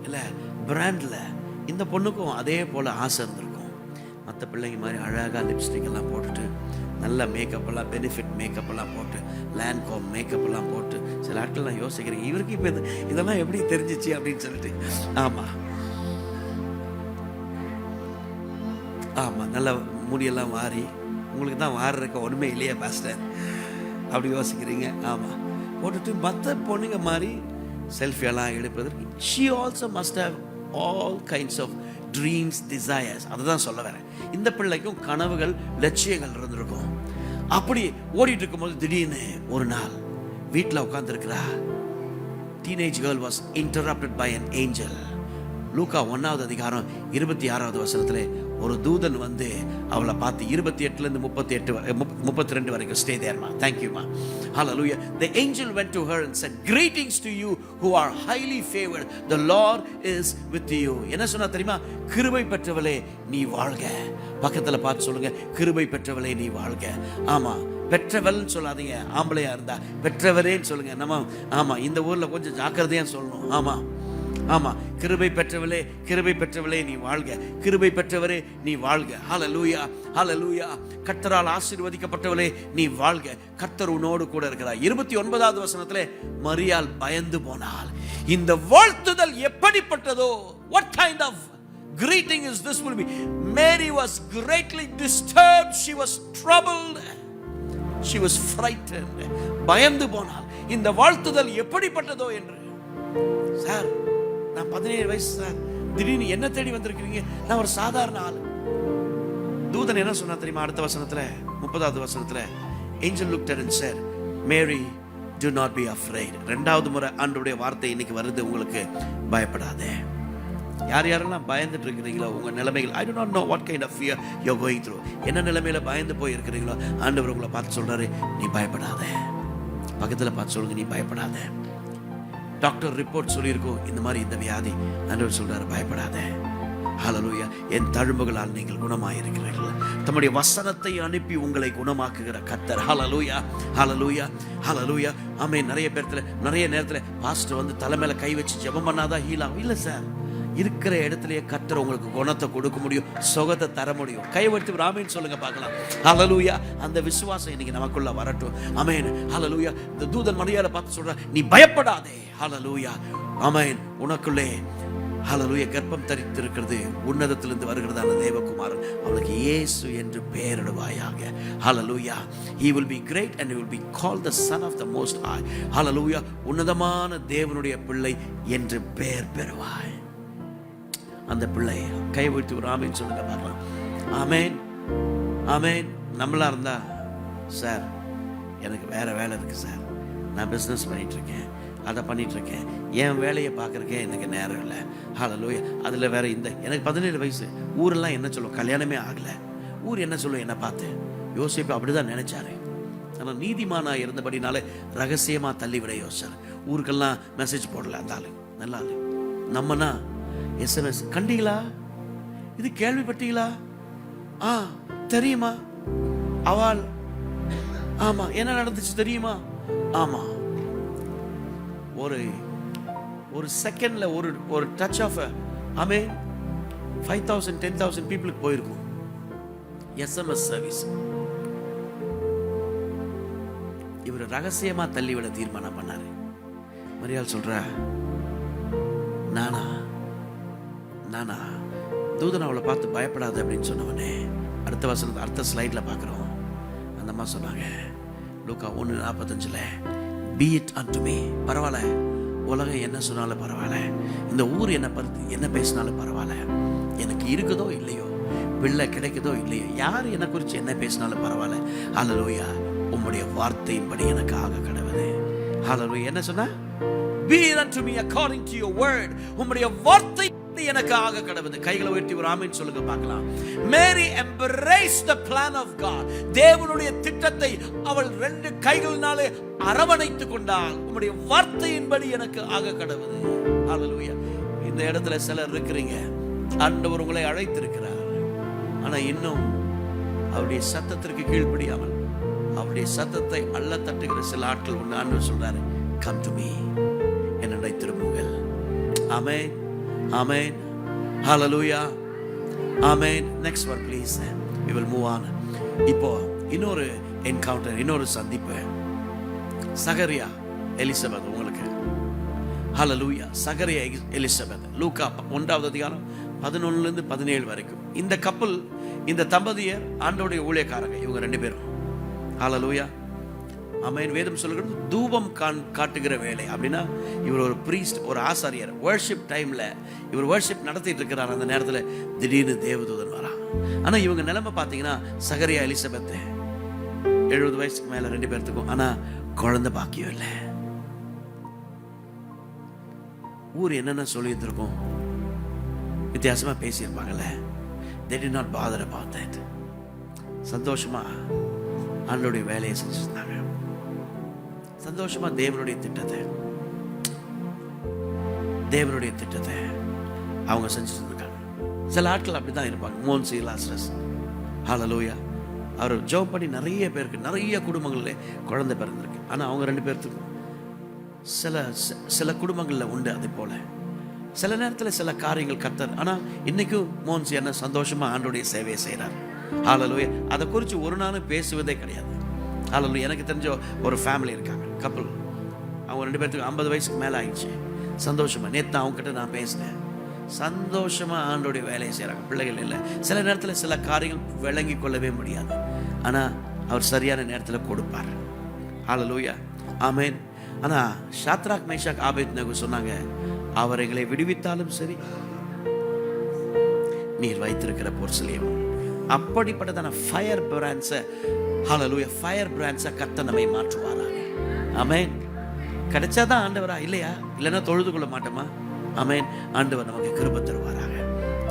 இல்லை பிராண்டில். இந்த பொண்ணுக்கும் அதே போல் ஆசை இருந்திருக்கும். மற்ற பிள்ளைங்க மாதிரி அழகாக லிப்ஸ்டிக் எல்லாம் போட்டுட்டு, நல்ல மேக்கப்பெல்லாம், பெனிஃபிட் மேக்கப்பெல்லாம் போட்டு, லேண்ட்காம் மேக்கப்பெல்லாம் போட்டு, சில ஆட்கள்லாம் யோசிக்கிறேன், இவருக்கு இப்போ இதெல்லாம் எப்படி தெரிஞ்சிச்சு அப்படின்னு சொல்லிட்டு. ஆமாம் ஆமாம், நல்ல முடியெல்லாம் வாரி, உங்களுக்கு தான் வாடுறக்க ஒன்றுமே இல்லையா பாஸ்டர் அப்படி யோசிக்கிறீங்க. ஆமாம், போட்டுட்டு மற்ற பொண்ணுங்க மாதிரி செல்ஃபியெல்லாம் எடுப்பதற்கு. She also must have all kinds of dreams, desires. அதை தான் சொல்ல வரேன். இந்த பிள்ளைக்கும் கனவுகள், லட்சியங்கள் இருந்திருக்கும். அப்படி ஓடிட்டு இருக்கும்போது திடீர்னு ஒரு நாள் வீட்டில் உட்காந்துருக்கிறா. Teenage girl was interrupted by an angel. லூக்கா 1வது அதிகாரம் 26வது வசனத்திலே ஒரு தூதன் வந்து அவளை பார்த்து 28லேருந்து 32 வரைக்கும் stay there ma. Thank you ma. Hallelujah. The angel went to her and said, greetings to you who are highly favored, the Lord is with you. என்ன சொன்னா தெரியுமா? கிருபை பெற்றவளே நீ வாழ்க. பக்கத்துல பார்த்து சொல்லுங்க, கிருபை பெற்றவளே நீ வாழ்க. ஆமா, பெற்றவள்னு சொல்லாதீங்க, ஆம்பளையா இருந்தா பெற்றவரேன்னு சொல்லுங்க. நம்ம ஆமா, இந்த ஊர்ல கொஞ்சம் ஜாக்கிரதையா சொல்லணும். ஆமா ஆமா, கிருபை பெற்றவளே, கிருபை பெற்றவளே நீ வாழ்க, கிருபை பெற்றவரே நீ வாழ்க. ஹல்லேலூயா, ஹல்லேலூயா. கர்த்தரால் ஆசீர்வதிக்கப்பட்டவளே நீ வாழ்க, கர்த்தர் உன்னோடு கூட இருக்கிறார். 29வது வசனத்திலே மரியாள் பயந்து போனாள். இந்த வாழ்த்துதல் எப்படிப்பட்டதோ, what kind of greeting is this will be? Mary was greatly disturbed, she was troubled, she was frightened. பயந்து போனாள். இந்த வாழ்த்துதல் எப்படிப்பட்டதோ என்று. சார், நான் 17 வயசு சார், திடீர்னு என்ன தேடி வந்திருக்கிறீங்க? நான் ஒரு சாதாரண ஆள். தூதன் என்ன சொன்னா தெரியுமா? அடுத்த வசனத்துல, 30வது வசனத்துல, angel looked at her and said, Mary, do not be afraid. இரண்டாவது முறை ஆண்டவருடைய வார்த்தை இன்னைக்கு வருது உங்களுக்கு, பயப்படாதே. யார் யாரெல்லாம் பயந்துட்டு இருக்கிறீங்களோ உங்க நிலைமைகள், I do not know what kind of fear you're going through. என்ன நிலைமையில பயந்து போய் இருக்கிறீங்களோ ஆண்டவர் உங்களை பார்த்து சொல்றாரு, நீ பயப்படாதே. பக்கத்துல பார்த்து சொல்லுங்க, நீ பயப்படாதே. டாக்டர் ரிப்போர்ட் சொல்லியிருக்கோம் இந்த மாதிரி இந்த வியாதி, ஆண்டவர் சொல்றாரு பயப்படாதே. ஹல்லேலூயா. என் தழும்புகளால் நீங்கள் குணமாயிருக்கிறீர்கள். தம்முடைய வசனத்தை அனுப்பி உங்களை குணமாக்குகிற கர்த்தர். ஹல்லேலூயா, ஹல்லேலூயா, ஹல்லேலூயா. ஆமென். நிறைய நேரத்துல பாஸ்டர் வந்து தலை மேல கை வச்சு ஜெபம் பண்ணாதான் ஹீல் ஆகும். இல்ல சார், இருக்கிற இடத்துலயே கர்த்தர் உங்களுக்கு குணத்தை கொடுக்க முடியும், சுகத்தை தர முடியும். கைவர்த்தி ஆமென் சொல்லுங்க பார்க்கலாம். ஹல்லேலூயா. அந்த விசுவாசம் இன்னைக்கு நமக்குள்ள வரட்டும். ஆமென். ஹல்லேலூயா. இந்த தூதன் மரியாதை பார்த்து சொல்ற, நீ பயப்படாதே. ஹல்லேலூயா. ஆமென். உனக்குள்ளே ஹல்லேலூயா கர்ப்பம் தரித்திருக்கிறது, உன்னதத்திலிருந்து வருகிறதான தேவகுமாரன், அவளுக்கு இயேசு என்று பெயரிடுவாயாக. ஹல்லேலூயா. He will be great and he will be called the son of the most high. ஹல்லேலூயா. உன்னதமான தேவனுடைய பிள்ளை என்று பெயர் பெறுவாய். அந்த பிள்ளை கை வைத்து ஒரு ஆமென் சொல்லுங்க பார்க்கலாம். ஆமென், ஆமென். நம்மளா இருந்தா, சார் எனக்கு வேற வேலை இருக்கு சார், நான் பிஸ்னஸ் பண்ணிட்டு இருக்கேன், அதை பண்ணிட்டு இருக்கேன், என் வேலையை பார்க்கறக்கே எனக்கு நேரம் இல்லை. ஹல்லேலூயா. அதில் வேற இந்த எனக்கு 17 வயசு, ஊரெல்லாம் என்ன சொல்லும், கல்யாணமே ஆகலை, ஊர் என்ன சொல்லும் என்னை பார்த்து. யோசிப்பு அப்படிதான் நினைச்சாரு. ஆனால் நீதிமானா இருந்தபடினால ரகசியமாக தள்ளிவிட யோசிச்சார். ஊருக்கெல்லாம் மெசேஜ் போடல. அந்த ஆளு நல்ல ஆளு. நம்மனா SMS, கண்டீங்களா, இது கேள்விப்பட்டீங்களா, தெரியுமா, அவள், ஆமா என்ன நடந்துச்சு தெரியுமா, ஆமா. ஒரு செகண்ட்ல ஒரு டச் ஆஃப் ஆமென் 5000 10,000 பீப்புளுக்கு போயிருக்கும் SMS சர்வீஸ். இவர் ரகசியமா தள்ளிவிட தீர்மானம் பண்ணாரு. மரியாள் சொல்ற, நானா தூதன் அவளை பார்த்து பயப்படாது அப்படின்னு சொன்னவனே, அடுத்த வசனம் அடுத்த ஸ்லைட்ல பார்க்குறோம். அந்த அம்மா சொன்னாங்க, லூக்கா 1:45, be it unto me. பரவாயில்ல, உலகம் என்ன சொன்னாலும் பரவாயில்ல, இந்த ஊர் என்ன பேசினாலும் பரவாயில்ல, எனக்கு இருக்குதோ இல்லையோ, பிள்ளை கிடைக்குதோ இல்லையோ, யார் என்னை குறித்து என்ன பேசினாலும் பரவாயில்ல, ஹல்லேலூயா, உம்முடைய வார்த்தையின்படி எனக்கு ஆக கடவுது. ஹல்லேலூயா. என்ன சொன்னா? be it unto me according to your word. உம்முடைய வார்த்தை எனக்கு ஆக கடவுது. கைகளை உயர்த்தி ஒரு ஆமென் சொல்லுங்க பார்க்கலாம். Mary embraced the plan of God. தேவனுடைய திட்டத்தை அவள் 2 கைகளினாலே அரவணைத்துக் கொண்டாள். உம்முடைய வார்த்தையின்படி எனக்கு ஆக கடவுது. ஹல்லேலூயா. இந்த இடத்துல சிலர் இருக்கிறீங்க, ஆண்டவர் உங்களை அழைத்திருக்கிறார், ஆனா இன்னும் அவருடைய சத்தத்திற்கு கீழ்ப்படியாமல் அவருடைய சத்தத்தை அள்ள தட்டுகிற சில ஆட்கள் உண்டு. ஆண்டவர் சொல்றாரு, come to me, என்னை திரும்புங்கள். Amen, amen, hallelujah, amen. Next one please, we will move on. இப்போ இன்னொரு என்கவுண்டர், இன்னொரு சந்திப்பு. சகரியா எலிசபெத் உங்களுக்கு. ஹல்லேலூயா. சகரியா எலிசபெத், லூக்கா 1வது அதிகாரம் 11 to 17 வரைக்கும். இந்த கப்பல், இந்த தம்பதியர் ஆண்டவருடைய ஊழியக்காரங்க, இவங்க 2 பேரும். ஹல்லேலூயா. ஆமென். வேதம் சொல்லுகிறது தூபம் காட்டுகிற வேலை. அப்படின்னா இவர் ஒரு பிரீஸ்ட், ஒரு ஆசாரியர். வர்ஷிப் டைம்ல இவர் வர்ஷிப் நடத்திட்டு இருக்கிறார். அந்த நேரத்தில் திடீர்னு தேவதூதன் வரா. ஆனா இவங்க நிலைமை பார்த்தீங்கன்னா, சகரியா எலிசபெத் 70 வயசுக்கு மேல 2 பேர்த்துக்கும், ஆனா குழந்தை பாக்கியம் இல்லை. ஊர் என்னென்ன சொல்லிட்டு இருக்கோம், வித்தியாசமா பேசியிருப்பாங்கல்ல. they did not bother about that. சந்தோஷமா ஆண்டவருடைய வேலையை செஞ்சிருந்தாங்க. சந்தோஷமா தேவனுடைய திட்டத்தை அவங்க செஞ்சுட்டு இருக்காங்க. சில ஆட்கள் அப்படிதான் இருப்பாங்க. மோன்சி லாசரஸ், ஹல்லேலூயா, அவர் ஜெபம் பண்ணி நிறைய பேருக்கு, நிறைய குடும்பங்களில் குழந்தை பிறந்திருக்கு. ஆனா அவங்க 2 பேர்த்துக்கும் சில குடும்பங்கள்ல உண்டு அதே போல. சில நேரத்தில் சில காரியங்கள் கர்த்தர், ஆனால் இன்னைக்கும் மோன்ஸ் என்ன சந்தோஷமா ஆண்டோடைய சேவையை செய்கிறார். ஹல்லேலூயா. அதை குறித்து ஒரு நாளும் பேசுவதே கிடையாது. ஹல்லேலூயா. எனக்கு தெரிஞ்ச ஒரு ஃபேமிலி இருக்காங்க, கப்பல். அவங்க 2 பேர்த்துக்கு 50 வயசுக்கு மேலே ஆயிடுச்சு. சந்தோஷமா நேற்று அவங்ககிட்ட நான் பேசினேன். சந்தோஷமா ஆண்டோடைய வேலையை செய்கிறாங்க. பிள்ளைகள் இல்லை. சில நேரத்தில் சில காரியங்கள் விளங்கி கொள்ளவே முடியாது, ஆனால் அவர் சரியான நேரத்தில் கொடுப்பார். ஹல்லேலூயா. ஆமென். ஆனால் ஷாத்ராக் மேஷாக் ஆபேத்நேகோ சொன்னாங்க, அவர் எங்களை விடுவித்தாலும் சரி, நீர் வைத்திருக்கிற பொருசலேம் அப்படிப்பட்டதான ஃபயர் பிராண்ட்ஸை, ஹல்லேலூயா, ஃபயர் பிராண்ட்ஸை கர்த்தர் நம்மை மாற்றுவாராக. ஆமென். கிடைச்சாதான் ஆண்டவரா, இல்லையா? இல்லைன்னா தொழுது கொள்ள மாட்டோமா? ஆமென். ஆண்டவர் நமக்கு கிருபை தருவாராக.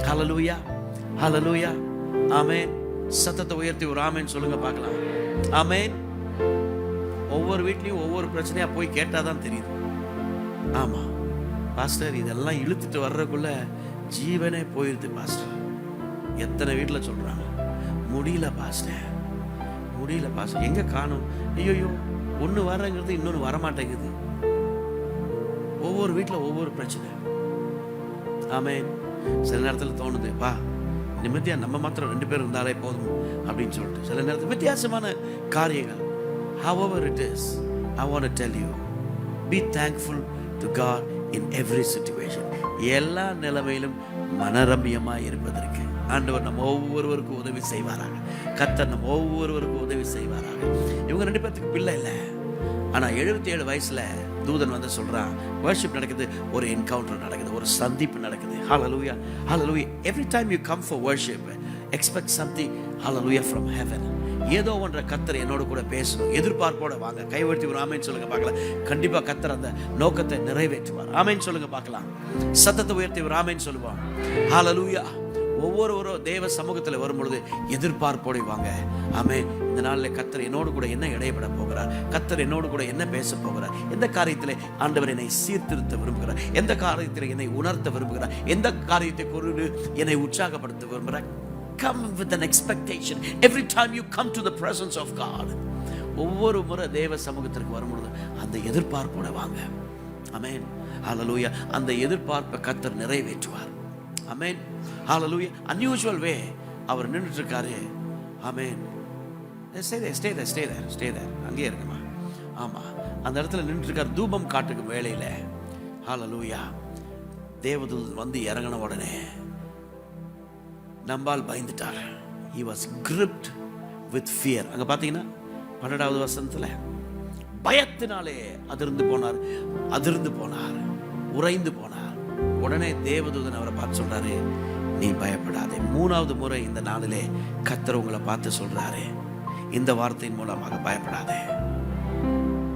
ஹல்லேலூயா, ஹல்லேலூயா. ஆமென். சத்தத்தை உயர்த்தி ஒரு ஆமென் சொல்லுங்க பார்க்கலாம். ஆமென். ஒவ்வொரு வீட்லையும் ஒவ்வொரு பிரச்சனையா போய் கேட்டாதான் தெரியுது. ஆமா பாஸ்டர், இதெல்லாம் இழுத்துட்டு வர்றதுக்குள்ள ஜீவனே போயிருது பாஸ்டர். எத்தனை வீட்டில் சொல்றாங்க, முடியல பாஸ்டர், முடியல பாஸ்டர், எங்க காணும்? ஐயோ, ஒன்று வரங்கிறது இன்னொன்று வரமாட்டேங்குது. ஒவ்வொரு வீட்டில் ஒவ்வொரு பிரச்சனை. ஆமென். சில நேரத்தில் தோணுது, பா நிம்மதியா நம்ம மாத்திரம் 2 பேர் இருந்தாலே போதும் அப்படின்னு சொல்லிட்டு சில நேரத்தில் வித்தியாசமான காரியங்கள். However it is, I want to tell you, be thankful to God in every situation. எல்லா நிலைமையிலும் மனரம்யமாய் இருப்பதற்கு ஆண்டவர் நம்ம ஒவ்வொருவருக்கும் உதவி செய்வாராக. கர்த்தர் நம்ம ஒவ்வொருவருக்கும் உதவி செய்வாராக. இவங்க 2 பேர்த்துக்கு பிள்ளை இல்லை, ஆனால் 77 வயசுல தூதன் வந்து சொல்றான், வர்ஷிப் நடக்குது, ஒரு என்கவுண்டர் நடக்குது, ஒரு சந்திப்பு நடக்குது. ஹல்லேலூயா, ஹல்லேலூயா. Every time you come for worship, expect something, hallelujah, from heaven. ஏதோ ஒன்றை கர்த்தர் என்னோட கூட பேசணும், எதிர்பார்ப்போட வாங்க. கைவர்த்தி ஒரு ஆமென் சொல்லுங்க பார்க்கலாம். கண்டிப்பா கர்த்தர் அந்த நோக்கத்தை நிறைவேற்றுவார். ஆமென் சொல்லுங்க பார்க்கலாம். சத்தத்தை உயர்த்தி ஒரு ஆமென் சொல்லுவான். ஹல்லேலூயா. ஒவ்வொருவரும் தேவ சமூகத்தில் வரும்பொழுது எதிர்பார்ப்போடு வாங்க. ஆமென். இந்த நாளில் கர்த்தர் என்னோடு கூட என்ன இடைப்பட போகிறார், கர்த்தர் என்னோடு கூட என்ன பேச போகிறார், எந்த காரியத்தில் ஆண்டவர் என்னை சீர்திருத்த விரும்புகிறார், எந்த காரியத்தில் என்னை உணர்த்த விரும்புகிறார், எந்த காரியத்தை குறித்து என்னை உற்சாகப்படுத்த விரும்புகிறார். Come with an expectation every time you come to the presence of God. ஒவ்வொரு முறை தேவ சமூகத்திற்கு வரும்பொழுது அந்த எதிர்பார்ப்போட வாங்க. ஆமென். ஹல்லேலூயா. அந்த எதிர்பார்ப்பை கர்த்தர் நிறைவேற்றுவார். ஆமென். ஹல்லேலூயா. unusual way அவர் நின்னுட்டு இருக்காரு. ஆமென். stay there. அங்கே இருக்குமா? ஆமா, அந்த இடத்துல நின்னுட்டு இருக்கார். தூபம் காட்டுக்கும் வேளையில ஹல்லேலூயா தேவதூதன் வந்து இறங்கின உடனே நம்பால் பயந்துட்டார். He was gripped with fear. அங்க பாத்தீங்கன்னா 12வது வசனத்துல பயத்தினாலே அதிர்ந்து போனார், உறைந்து போனார். உடனே தேவதூதன் அவரை பார்த்து சொல்றாரு, நீ பயப்படாதே. 3வது முறை இந்த நாளிலே கர்த்தர் உங்களை பார்த்து சொல்றாரு இந்த வார்த்தையின் மூலமாக, பயப்படாதே.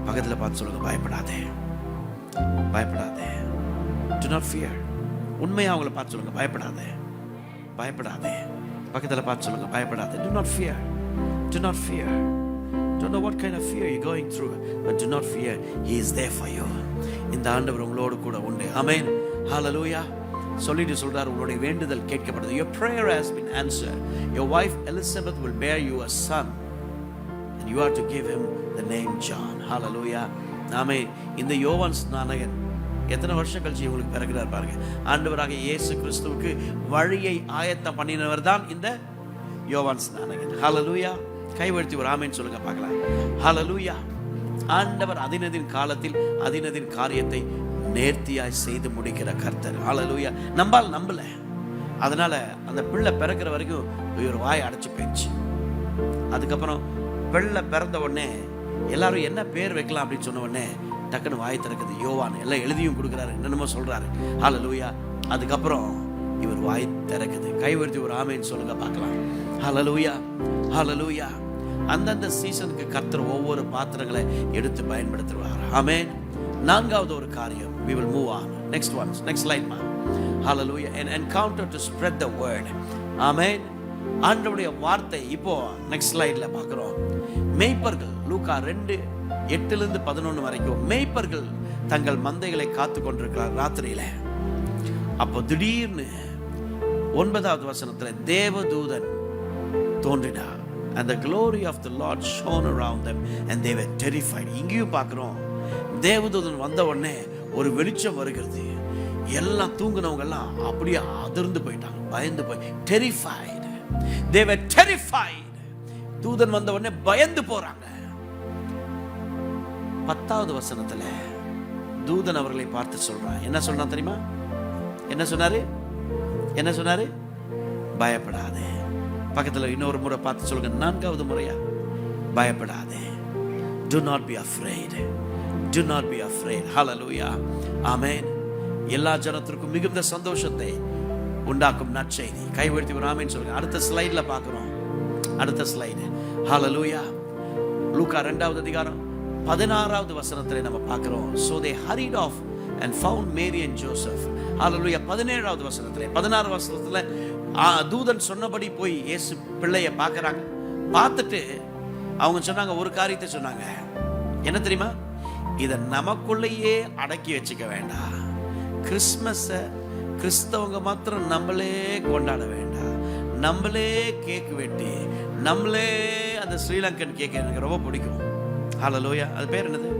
பக்கத்துல பார்த்து சொல்லுங்க, பயப்படாதே, பயப்படாதே. Do not fear. உண்மையா அவங்களை பார்த்து சொல்லுங்க, பயப்படாதே, பயப்படாதே. பக்கத்துல பார்த்து சொல்லுங்க, பயப்படாதே. Do not fear. Do not fear. Don't know what kind of fear you're going through, but do not fear. He is there for you. இந்த ஆண்டவர் உங்களோடு கூட உண்டு. ஆமென். ஹல்லேலூயா. சொல்லிட்டு சொல்றார், உங்களுடைய வேண்டுதல் கேட்கப்படுது. Your prayer has been answered. Your wife Elizabeth will bear you a son, and you are to give him the name John. Hallelujah. ஆமென். இந்த யோவான் ஸ்நானகன் எத்தனை வருஷம் கழிச்சு உங்களுக்கு பிறகுறார் பாருங்க. ஆண்டவராக இயேசு கிறிஸ்துவுக்கு வழியை ஆயத்தம் பண்ணினவர் தான் இந்த யோவான் ஸ்நானகன். ஹல்லேலூயா. கைவர்த்தி ஒரு ஆமென் சொல்லுங்க பார்க்கலாம். ஹல்லேலூயா. ஆண்டவர் அதினதின் காலத்தில் அதினதின் காரியத்தை நேர்த்தியாய் செய்து முடிக்கிற கர்த்தர். ஹல்லேலூயா. நம்பல. அதனால அந்த பிள்ளை பிறக்கிற வரைக்கும் ஒரு வாய் அடைச்சு போயிடுச்சு. அதுக்கப்புறம் பிள்ளை பிறந்த உடனே எல்லாரும் என்ன பேர் வைக்கலாம் அப்படின்னு சொன்ன உடனே டக்குன்னு வாய் திறக்குது. யோவான் எல்லாம் எழுதியும் கொடுக்குறாரு, என்னென்னமோ சொல்றாரு. ஹல்லேலூயா. அதுக்கப்புறம் இவர் வாய் திறக்குது. கைவர்த்தி ஒரு ஆமென் சொல்லுங்க பார்க்கலாம். ஹல்லேலூயா, ஹல்லேலூயா. அந்தந்த சீசனுக்கு கர்த்தர் ஒவ்வொரு பாத்திரங்களை எடுத்து பயன்படுத்துவார். ஆமென். 4வது ஒரு காரியம். We will move on. Next slide ma. Hallelujah. An encounter to spread the word. Amen. ஆண்டவருடைய வார்த்தை இப்போ நெக்ஸ்ட் ஸ்லைட்ல பார்க்கிறோம். மேய்ப்பர்கள் லூக்கா 2:8-11 வரைக்கும் மேய்ப்பர்கள் தங்கள் மந்தைகளை காத்து கொண்டிருக்கிறார் ராத்திரியில. அப்போ திடீர்னு 9வது வசனத்துல தேவதூதன் தோன்றினார். And the glory of the Lord shone around them and they were terrified. இங்கேயும் பார்க்கிறோம், தேவதூதன் வந்த உடனே ஒரு வெளிச்சம் வருகிறது. எல்லாம் தூங்குனவங்க எல்லாம் அப்படியே அதிர்ந்து போயிட்டாங்க, பயந்து போய் terrified. They were terrified. தூதன் வந்த உடனே பயந்து போறாங்க. 10வது வசனத்துல தூதன் அவர்களை பார்த்து சொல்றான். என்ன சொன்னா தெரியுமா? என்ன சொன்னாரு? பயப்படாதே. பக்கத்துல இன்னொரு முறை பார்த்து சொல்லுங்க, 4வது முறையா, பயப்படாதே. Do not be afraid. Do not be afraid. Hallelujah. Amen. எல்லா ஜனத்திற்கும் மிகுந்த சந்தோஷத்தை உண்டாக்கும் நற்செய்தி. கைவர்த்தி ஒரு ஆமென் சொல்லுங்க. அடுத்த ஸ்லைட்ல பார்க்கிறோம். அடுத்த ஸ்லைடு. Hallelujah. லூக்கா 2வது அதிகாரம் 16வது வசனத்திலே நம்ம பார்க்கிறோம். So they hurried off and found Mary and Joseph. Hallelujah. 17வது வசனத்திலே 16வது வசனத்திலே தூதன் சொன்னபடி போய் இயேசு பிள்ளையை பார்க்கறாங்க. பார்த்துட்டு அவங்க சொன்னாங்க, ஒரு காரியத்தை சொன்னாங்க. என்ன தெரியுமா? இதை நமக்குள்ளேயே அடக்கி வச்சுக்க வேண்டாம். கிறிஸ்மஸை கிறிஸ்தவங்க மாத்திரம் நம்மளே கொண்டாட வேண்டாம். நம்மளே கேக் வெட்டி, நம்மளே அந்த ஸ்ரீலங்கன் கேக் எனக்கு ரொம்ப பிடிக்கும். ஹல்லேலூயா. அது பேர் என்னது?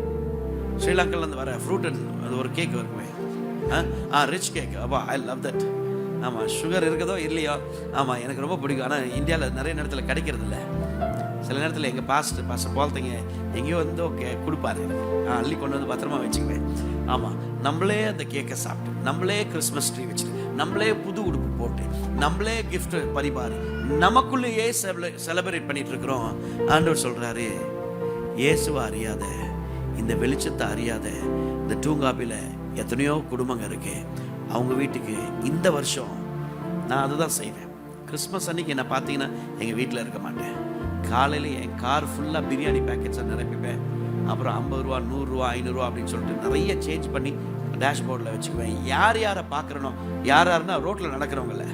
ஸ்ரீலங்காலேருந்து வர ஃப்ரூட் அது ஒரு கேக் இருக்குமே, ரிச் கேக். அப்பா ஐ லவ் தட். ஆமாம், சுகர் இருக்குதோ இல்லையோ, ஆமாம் எனக்கு ரொம்ப பிடிக்கும். ஆனால் இந்தியாவில் நிறைய நேரத்தில் கிடைக்கிறது இல்லை. சில நேரத்தில் எங்கள் பாஸ்டர் போலத்தைங்க எங்கேயோ வந்து ஓகே கொடுப்பாரு, அள்ளி கொண்டு வந்து பத்திரமா வச்சுக்குவேன். ஆமாம், நம்மளே அந்த கேக்கை சாப்பிட்டு, நம்மளே கிறிஸ்மஸ் ட்ரீ வச்சுட்டு, நம்மளே புது உடுப்பு போட்டு, நம்மளே கிஃப்ட் பரிமாறி, நமக்குள்ளேயே செலிப்ரேட் பண்ணிட்டு இருக்கிறோம். ஆண்டவர் சொல்றாரு, இயேசுவை அறியாத, இந்த வெளிச்சத்தை அறியாத இந்த டூங்காபியில் எத்தனையோ குடும்பங்க இருக்கு. அவங்க வீட்டுக்கு இந்த வருஷம் நான் அதுதான் செய்வேன். கிறிஸ்மஸ் அன்னைக்கு என்ன பார்த்தீங்கன்னா எங்கள் வீட்டில் இருக்க மாட்டேன். காலையில் என் கார் ஃபுல்லாக பிரியாணி பேக்கெட்ஸை நிரப்பிப்பேன். அப்புறம் 50 ரூபா, 100 ரூபா, 500 ரூபா அப்படின்னு சொல்லிட்டு நிறைய சேஞ்ச் பண்ணி டேஷ்போர்டில் வச்சுக்குவேன். யாரை பார்க்குறனோ, யாருன்னா ரோட்டில் நடக்கிறவங்கள,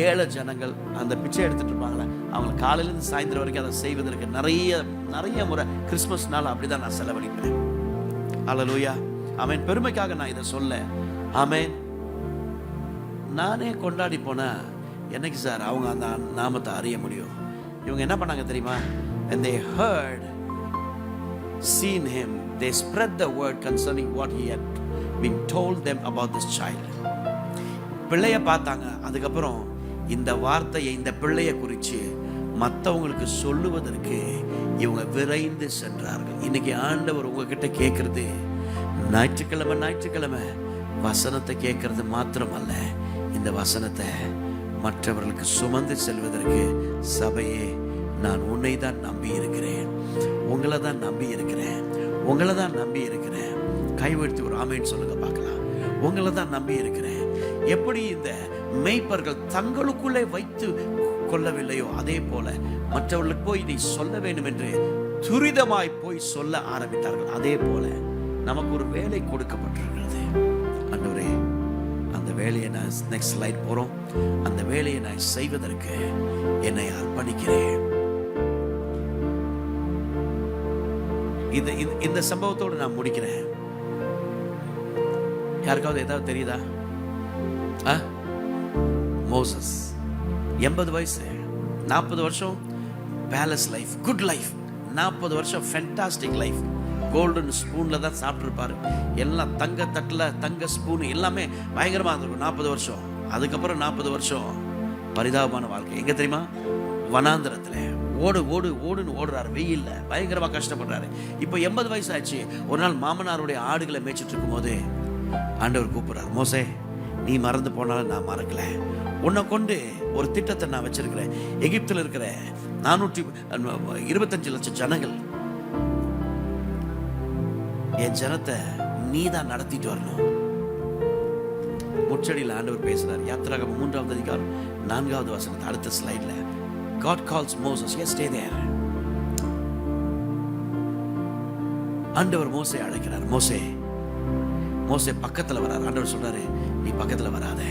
ஏழை ஜனங்கள் அந்த பிச்சை எடுத்துகிட்டு இருப்பாங்களே, அவங்க காலையிலேருந்து சாயந்தரம் வரைக்கும் அதை செய்வதற்கு நிறைய முறை கிறிஸ்மஸ்னால அப்படி தான் நான் செலவழிப்பேன். ஹல்லேலூயா. ஆமென். பெருமைக்காக நான் இதை சொல்ல. ஆமென். நானே கொண்டாடி போனால் என்னைக்கு சார் அவங்க அந்த நாமத்தை அறிய முடியும்? இவங்க என்ன பண்ணாங்க தெரியுமா? And they heard, seen him, they spread the word concerning what he had been told them about this child. பிள்ளைய பார்த்தாங்க. அதுக்கப்புறம் இந்த வார்த்தையை, இந்த பிள்ளைய குறித்து மற்றவங்களுக்கு சொல்லுவதற்கு இவங்க விரைந்து சென்றார்கள். இன்னைக்கு ஆண்டவர் உங்ககிட்ட கேட்கறது, ஞாயிற்றுக்கிழமை வசனத்தை கேட்கறது மாத்திரம் அல்ல, இந்த வசனத்தை மற்றவர்களுக்கு சுமந்து செல்வதற்கு சபையே, நான் உன்னை தான் நம்பி இருக்கிறேன், உங்களை தான் நம்பி இருக்கிறேன். கைவெடுத்து ஒரு ஆமென் சொல்லுங்க பார்க்கலாம். உங்களை தான் நம்பி இருக்கிறேன். எப்படி இந்த மேய்ப்பர்கள் தங்களுக்குள்ளே வைத்து கொள்ளவில்லையோ, அதே போல மற்றவர்களுக்கு போய் இதை சொல்ல வேண்டும் என்று துரிதமாய் போய் சொல்ல ஆரம்பித்தார்கள். அதே போல நமக்கு ஒரு வேலை கொடுக்கப்பட்டிருக்கிறது. ஆண்டவரே, அந்த வேலையை நான் நெக்ஸ்ட் ஸ்லைட் போறோம். அந்த வேலையை நான் செய்வதற்கு என்னை அர்ப்பணிக்கிறேன். இந்த சம்பவத்தோடு நான் முடிக்கிறேன். யாருக்காவது ஏதாவது தெரியுதா? மோசஸ் 80 வயசு, 40 வருஷம் பேலஸ் லைஃப், குட் லைஃப், 40 வருஷம் ஃபென்டாஸ்டிக் லைஃப். கோல்டன் ஸ்பூன்ல தான் சாப்பிட்டுருப்பாரு. எல்லாம் தங்க தட்டில், தங்க ஸ்பூன், எல்லாமே பயங்கரமாக இருந்திருக்கும் 40 வருஷம். அதுக்கப்புறம் 40 வருஷம் பரிதாபமான வாழ்க்கை. எங்க தெரியுமா? வனாந்திரத்தில் ஓடுன்னு ஓடுறாரு. வெயில்ல பயங்கரமாக கஷ்டப்படுறாரு. இப்போ 80 வயசு ஆச்சு. ஒரு நாள் மாமனாருடைய ஆடுகளை மேய்ச்சிட்டு இருக்கும் போது ஆண்டவர் கூப்பிடுறார், மோசே, நீ மறந்து போனாலும் நான் மறக்கல. உன்னை கொண்டு ஒரு திட்டத்தை நான் வச்சிருக்கிறேன். எகிப்தில் இருக்கிற 425 லட்சம் ஜனங்கள், என் ஜனத்தை நீ தான் நடத்திட்டு வரணும். முச்சடியில் ஆண்டவர் பேசுறார். யாத்திராகமம் 3வது அதிகாரம் 4வது வசனத்தை அடுத்த ஸ்லைட்ல God calls Moses. Yes, stay there. ஆண்டவர் மோசே அழைக்கிறார். மோசே பக்கத்துல வரார். ஆண்டவர் சொல்றாரு, நீ பக்கத்துல வராத,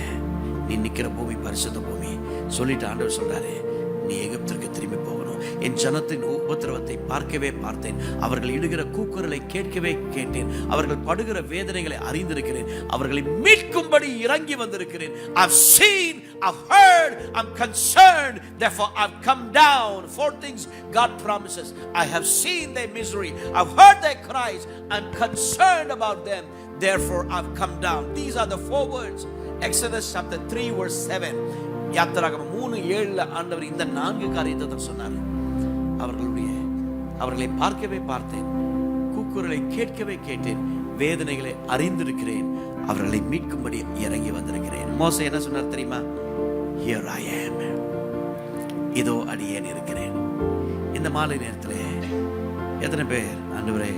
நீ நிக்கிற பூமி பரிசுத்த பூமி சொல்லிட்டு ஆண்டவர் சொல்றாரு, நீ எகிப்திற்கு திரும்பி போகணும். என் ஜனத்தின் உபத்திரவத்தை பார்க்கவே பார்த்தேன். அவர்கள் இடுகிற கூக்குரலை கேட்கவே கேட்டேன். அவர்கள் படுகிற வேதனைகளை அறிந்திருக்கிறேன். அவர்களை மீட்கும்படி இறங்கி வந்திருக்கிறேன். I've seen, I've heard, I'm concerned, therefore I've come down. 4 things God promises. I have seen their misery, I've heard their cries, I'm concerned about them, therefore I've come down. These are the 4 words. Exodus chapter 3 verse 7. யாத்திராகமம் 3:7 ஆண்டவர் இந்த 4 காரியத்தை சொன்னார். அவர்களை பார்க்கவே பார்த்தேன், கூக்குரலை கேட்கவே கேட்டேன், வேதனைகளை அறிந்திருக்கிறேன், அவர்களை மீட்கும்படி இறங்கி வந்திருக்கிறேன். மோசே என்ன சொன்னார் தெரியுமா? Here I am. இதோ அடியேன் இருக்கிறேன். இந்த மாலை நேரத்திலே எத்தனை பேர் ஆண்டவரே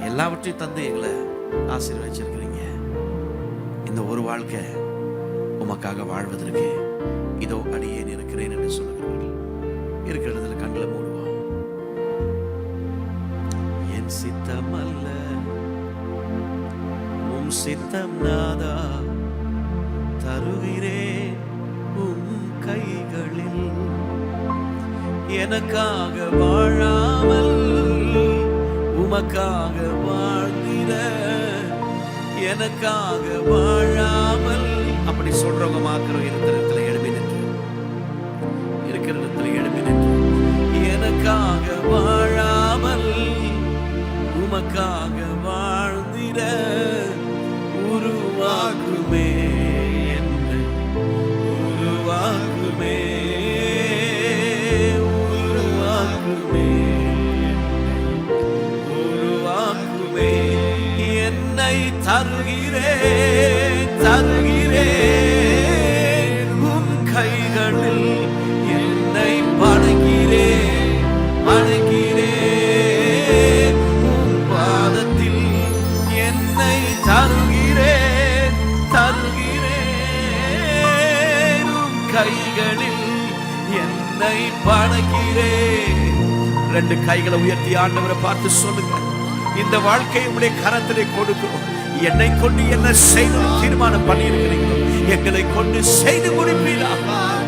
எல்லாவற்றையும் தந்து எங்களை ஆசீர்வதிச்சிருக்கிறீங்க, இந்த ஒரு வாழ்க்கை உமக்காக வாழ்வதற்கு இதோ அடியேன் இருக்கிறேன் என்று சொல்லுகிறார்கள். இருக்கிற இடத்துல கண்களை மூடுவோம். என் சித்தம் அல்ல உம் சித்தம் நாதா, தருகிறேன் உம் கைகளில். எனக்காக வாழாமல் உமக்காக வாழ்ந்திட, எனக்காக வாழாமல். அப்படி சொல்றவங்க மாத்திரம் இருக்கிற இடத்துல எழுப்பி நின்று, இருக்கிற இடத்துல எழுப்பி நின்று, எனக்காக வாழாமல் உமக்காக வாழ்ந்திட உருவாக்குமே, என்று உருவாக்குமே, உருவாக்குமே, உருவாக்குமே. என்னை தருகிறேன், தருகிறேன் உம் கைகளில். என்னை படைக்கிறேன், படைக்கிறேன் உம் பாதத்தில். என்னை தருகிறேன், தருகிறேன் உம் கைகளில். என்னை படைக்கிறேன். 2 கைகளை உயர்த்தி ஆண்டவரை பார்த்து சொல்லுங்க, இந்த வாழ்க்கையை உடைய கரத்திலே கொடுக்கிறோம். என்னை கொண்டு என்ன செய்யணும் தீர்மானம் பண்ணி இருக்கிறீங்களோ எங்களை கொண்டு செய்து முடிப்பீரா.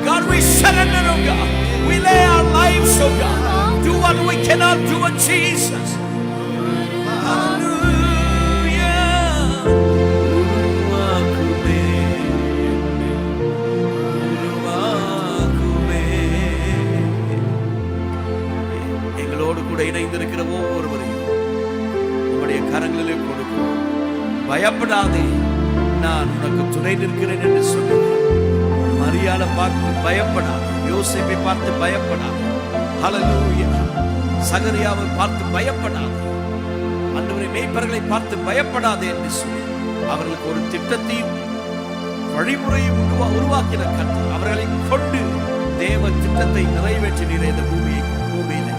God, we surrender, oh God. We lay our lives, oh God. Do what we cannot do, oh Jesus. Hallelujah. உருவாக்குமே, உருவாக்குமே. எங்களோடு கூட இணைந்திருக்கிற ஒவ்வொருவரையும் உம்முடைய கரங்களிலே கொடுக்கிறோம். பயப்படாதே, நான் உனக்கு துணை நிற்கிறேன் என்று சொன்னேன். மரியாதை பார்த்து பயப்படாது, யோசேப்பை பார்த்து பயப்படாது, ஹல்லேலூயா. சகரியாவை பார்த்து பயப்படாது, ஆண்டவரே மேய்ப்பர்களை பார்த்து பயப்படாது என்று சொல்லி அவர்களுக்கு ஒரு திட்டத்தையும் வழிமுறையும் உருவாக்கின கர்த்தர். அவர்களை கொண்டு தேவ திட்டத்தை நிறைவேற்றினீர் இந்த பூமியில.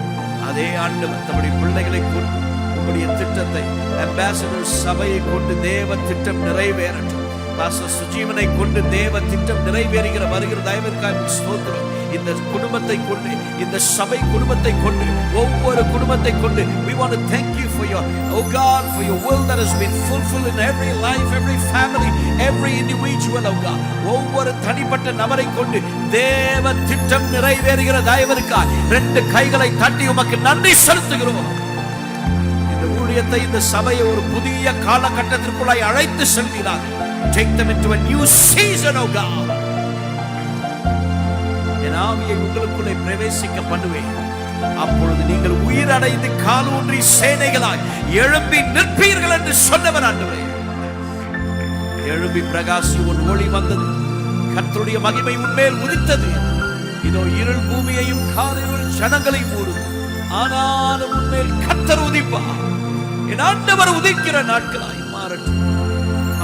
அதே ஆண்டவர் தம்முடைய பிள்ளைகளை கொண்டு உங்களுடைய திட்டத்தை, அம்பாசடர் சபையை கொண்டு தேவ திட்டம் நிறைவேறட்டும். பாஸ்டர் சுஜீவனை கொண்டு தேவ திட்டம் நிறைவேறுகிற வருகிற தயவிற்காக ஸ்தோத்திரம். இந்த குடும்பத்தை கொண்டு, இந்த சபை குடும்பத்தை கொண்டு, ஒவ்வொரு குடும்பத்தை கொண்டு we want to thank you for your, oh God, for your will that has been fulfilled in every life, every family, every individual, oh God. ஒவ்வொரு தனிப்பட்ட நபரை கொண்டு தேவ திட்டம் நிறைவேறுகிற தயவிற்காக 2 கைகளை தட்டி உமக்கு நன்றி செலுத்துகிறோம். இந்த ஊழியத்தை, இந்த சபையை ஒரு புதிய காலகட்டத்திற்குள்ளாய் அழைத்து செல்கிறார்கள். Take them into a new season, oh God. என் ஆவியை உங்களுக்குள்ளே பிரவேசிக்க பண்ணுவேன். அப்பொழுது நீங்கள் உயிரடைந்து காலூன்றி சேனைகளாய் எழும்பி நிற்பீர்கள் என்று சொன்னவர் ஆண்டவரே. எழும்பி பிரகாசி, உன் ஒளி வந்தது, கர்த்தருடைய மகிமை உன்மேல் உதித்தது. இதோ இருள் பூமியையும் காரிருள் ஜனங்களை மூடும், ஆனாலும் உன்மேல் கர்த்தர் உதிப்பார். என் ஆண்டவர் உதிக்கிற நாட்களாய் மாறட்டும்.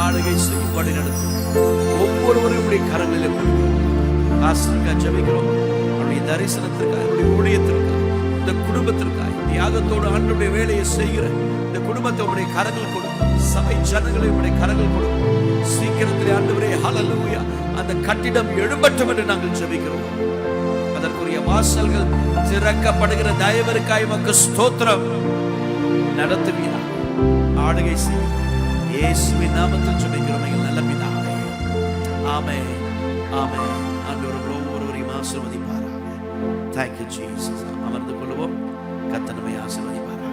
ஆளுகை செய்யும் வழி நடத்தும் ஒவ்வொருவருடைய கரங்களில் ஆசிரியர் ஜெபிக்கிறோம். அவருடைய தரிசனத்திற்காக, அவருடைய ஊழியத்திற்காக, இந்த குடும்பத்திற்காக தியாகத்தோடு ஆண்டவருடைய வேலையை செய்கிற இந்த குடும்பத்தை உடைய கரங்கள் கொடுக்கும். சபை ஜனங்களை உடைய கரங்கள் கொடுக்கும். சீக்கிரத்திலே ஆண்டவரே, ஹல்லேலூயா, அந்த கட்டிடம் எழும்பட்டும் என்று நாங்கள் ஜெபிக்கிறோம். அதற்குரிய வாசல்கள் திறக்கப்படுகிற தயவிற்காக உமக்கு ஸ்தோத்திரம். நடத்துவீரா, ஆளுகை செய்யும் இயேசுவின் நாமத்தில் ஜெபிக்கிறோம் எங்கள் நல்ல பிதாவே. ஆமென், ஆமென். ஆண்டவர் ஒவ்வொருவரையும் ஆசீர்வதிப்பாராக. Thank you, Jesus. அமர்ந்து கொள்வோம். கர்த்தர் நம்மை ஆசீர்வதிப்பார்.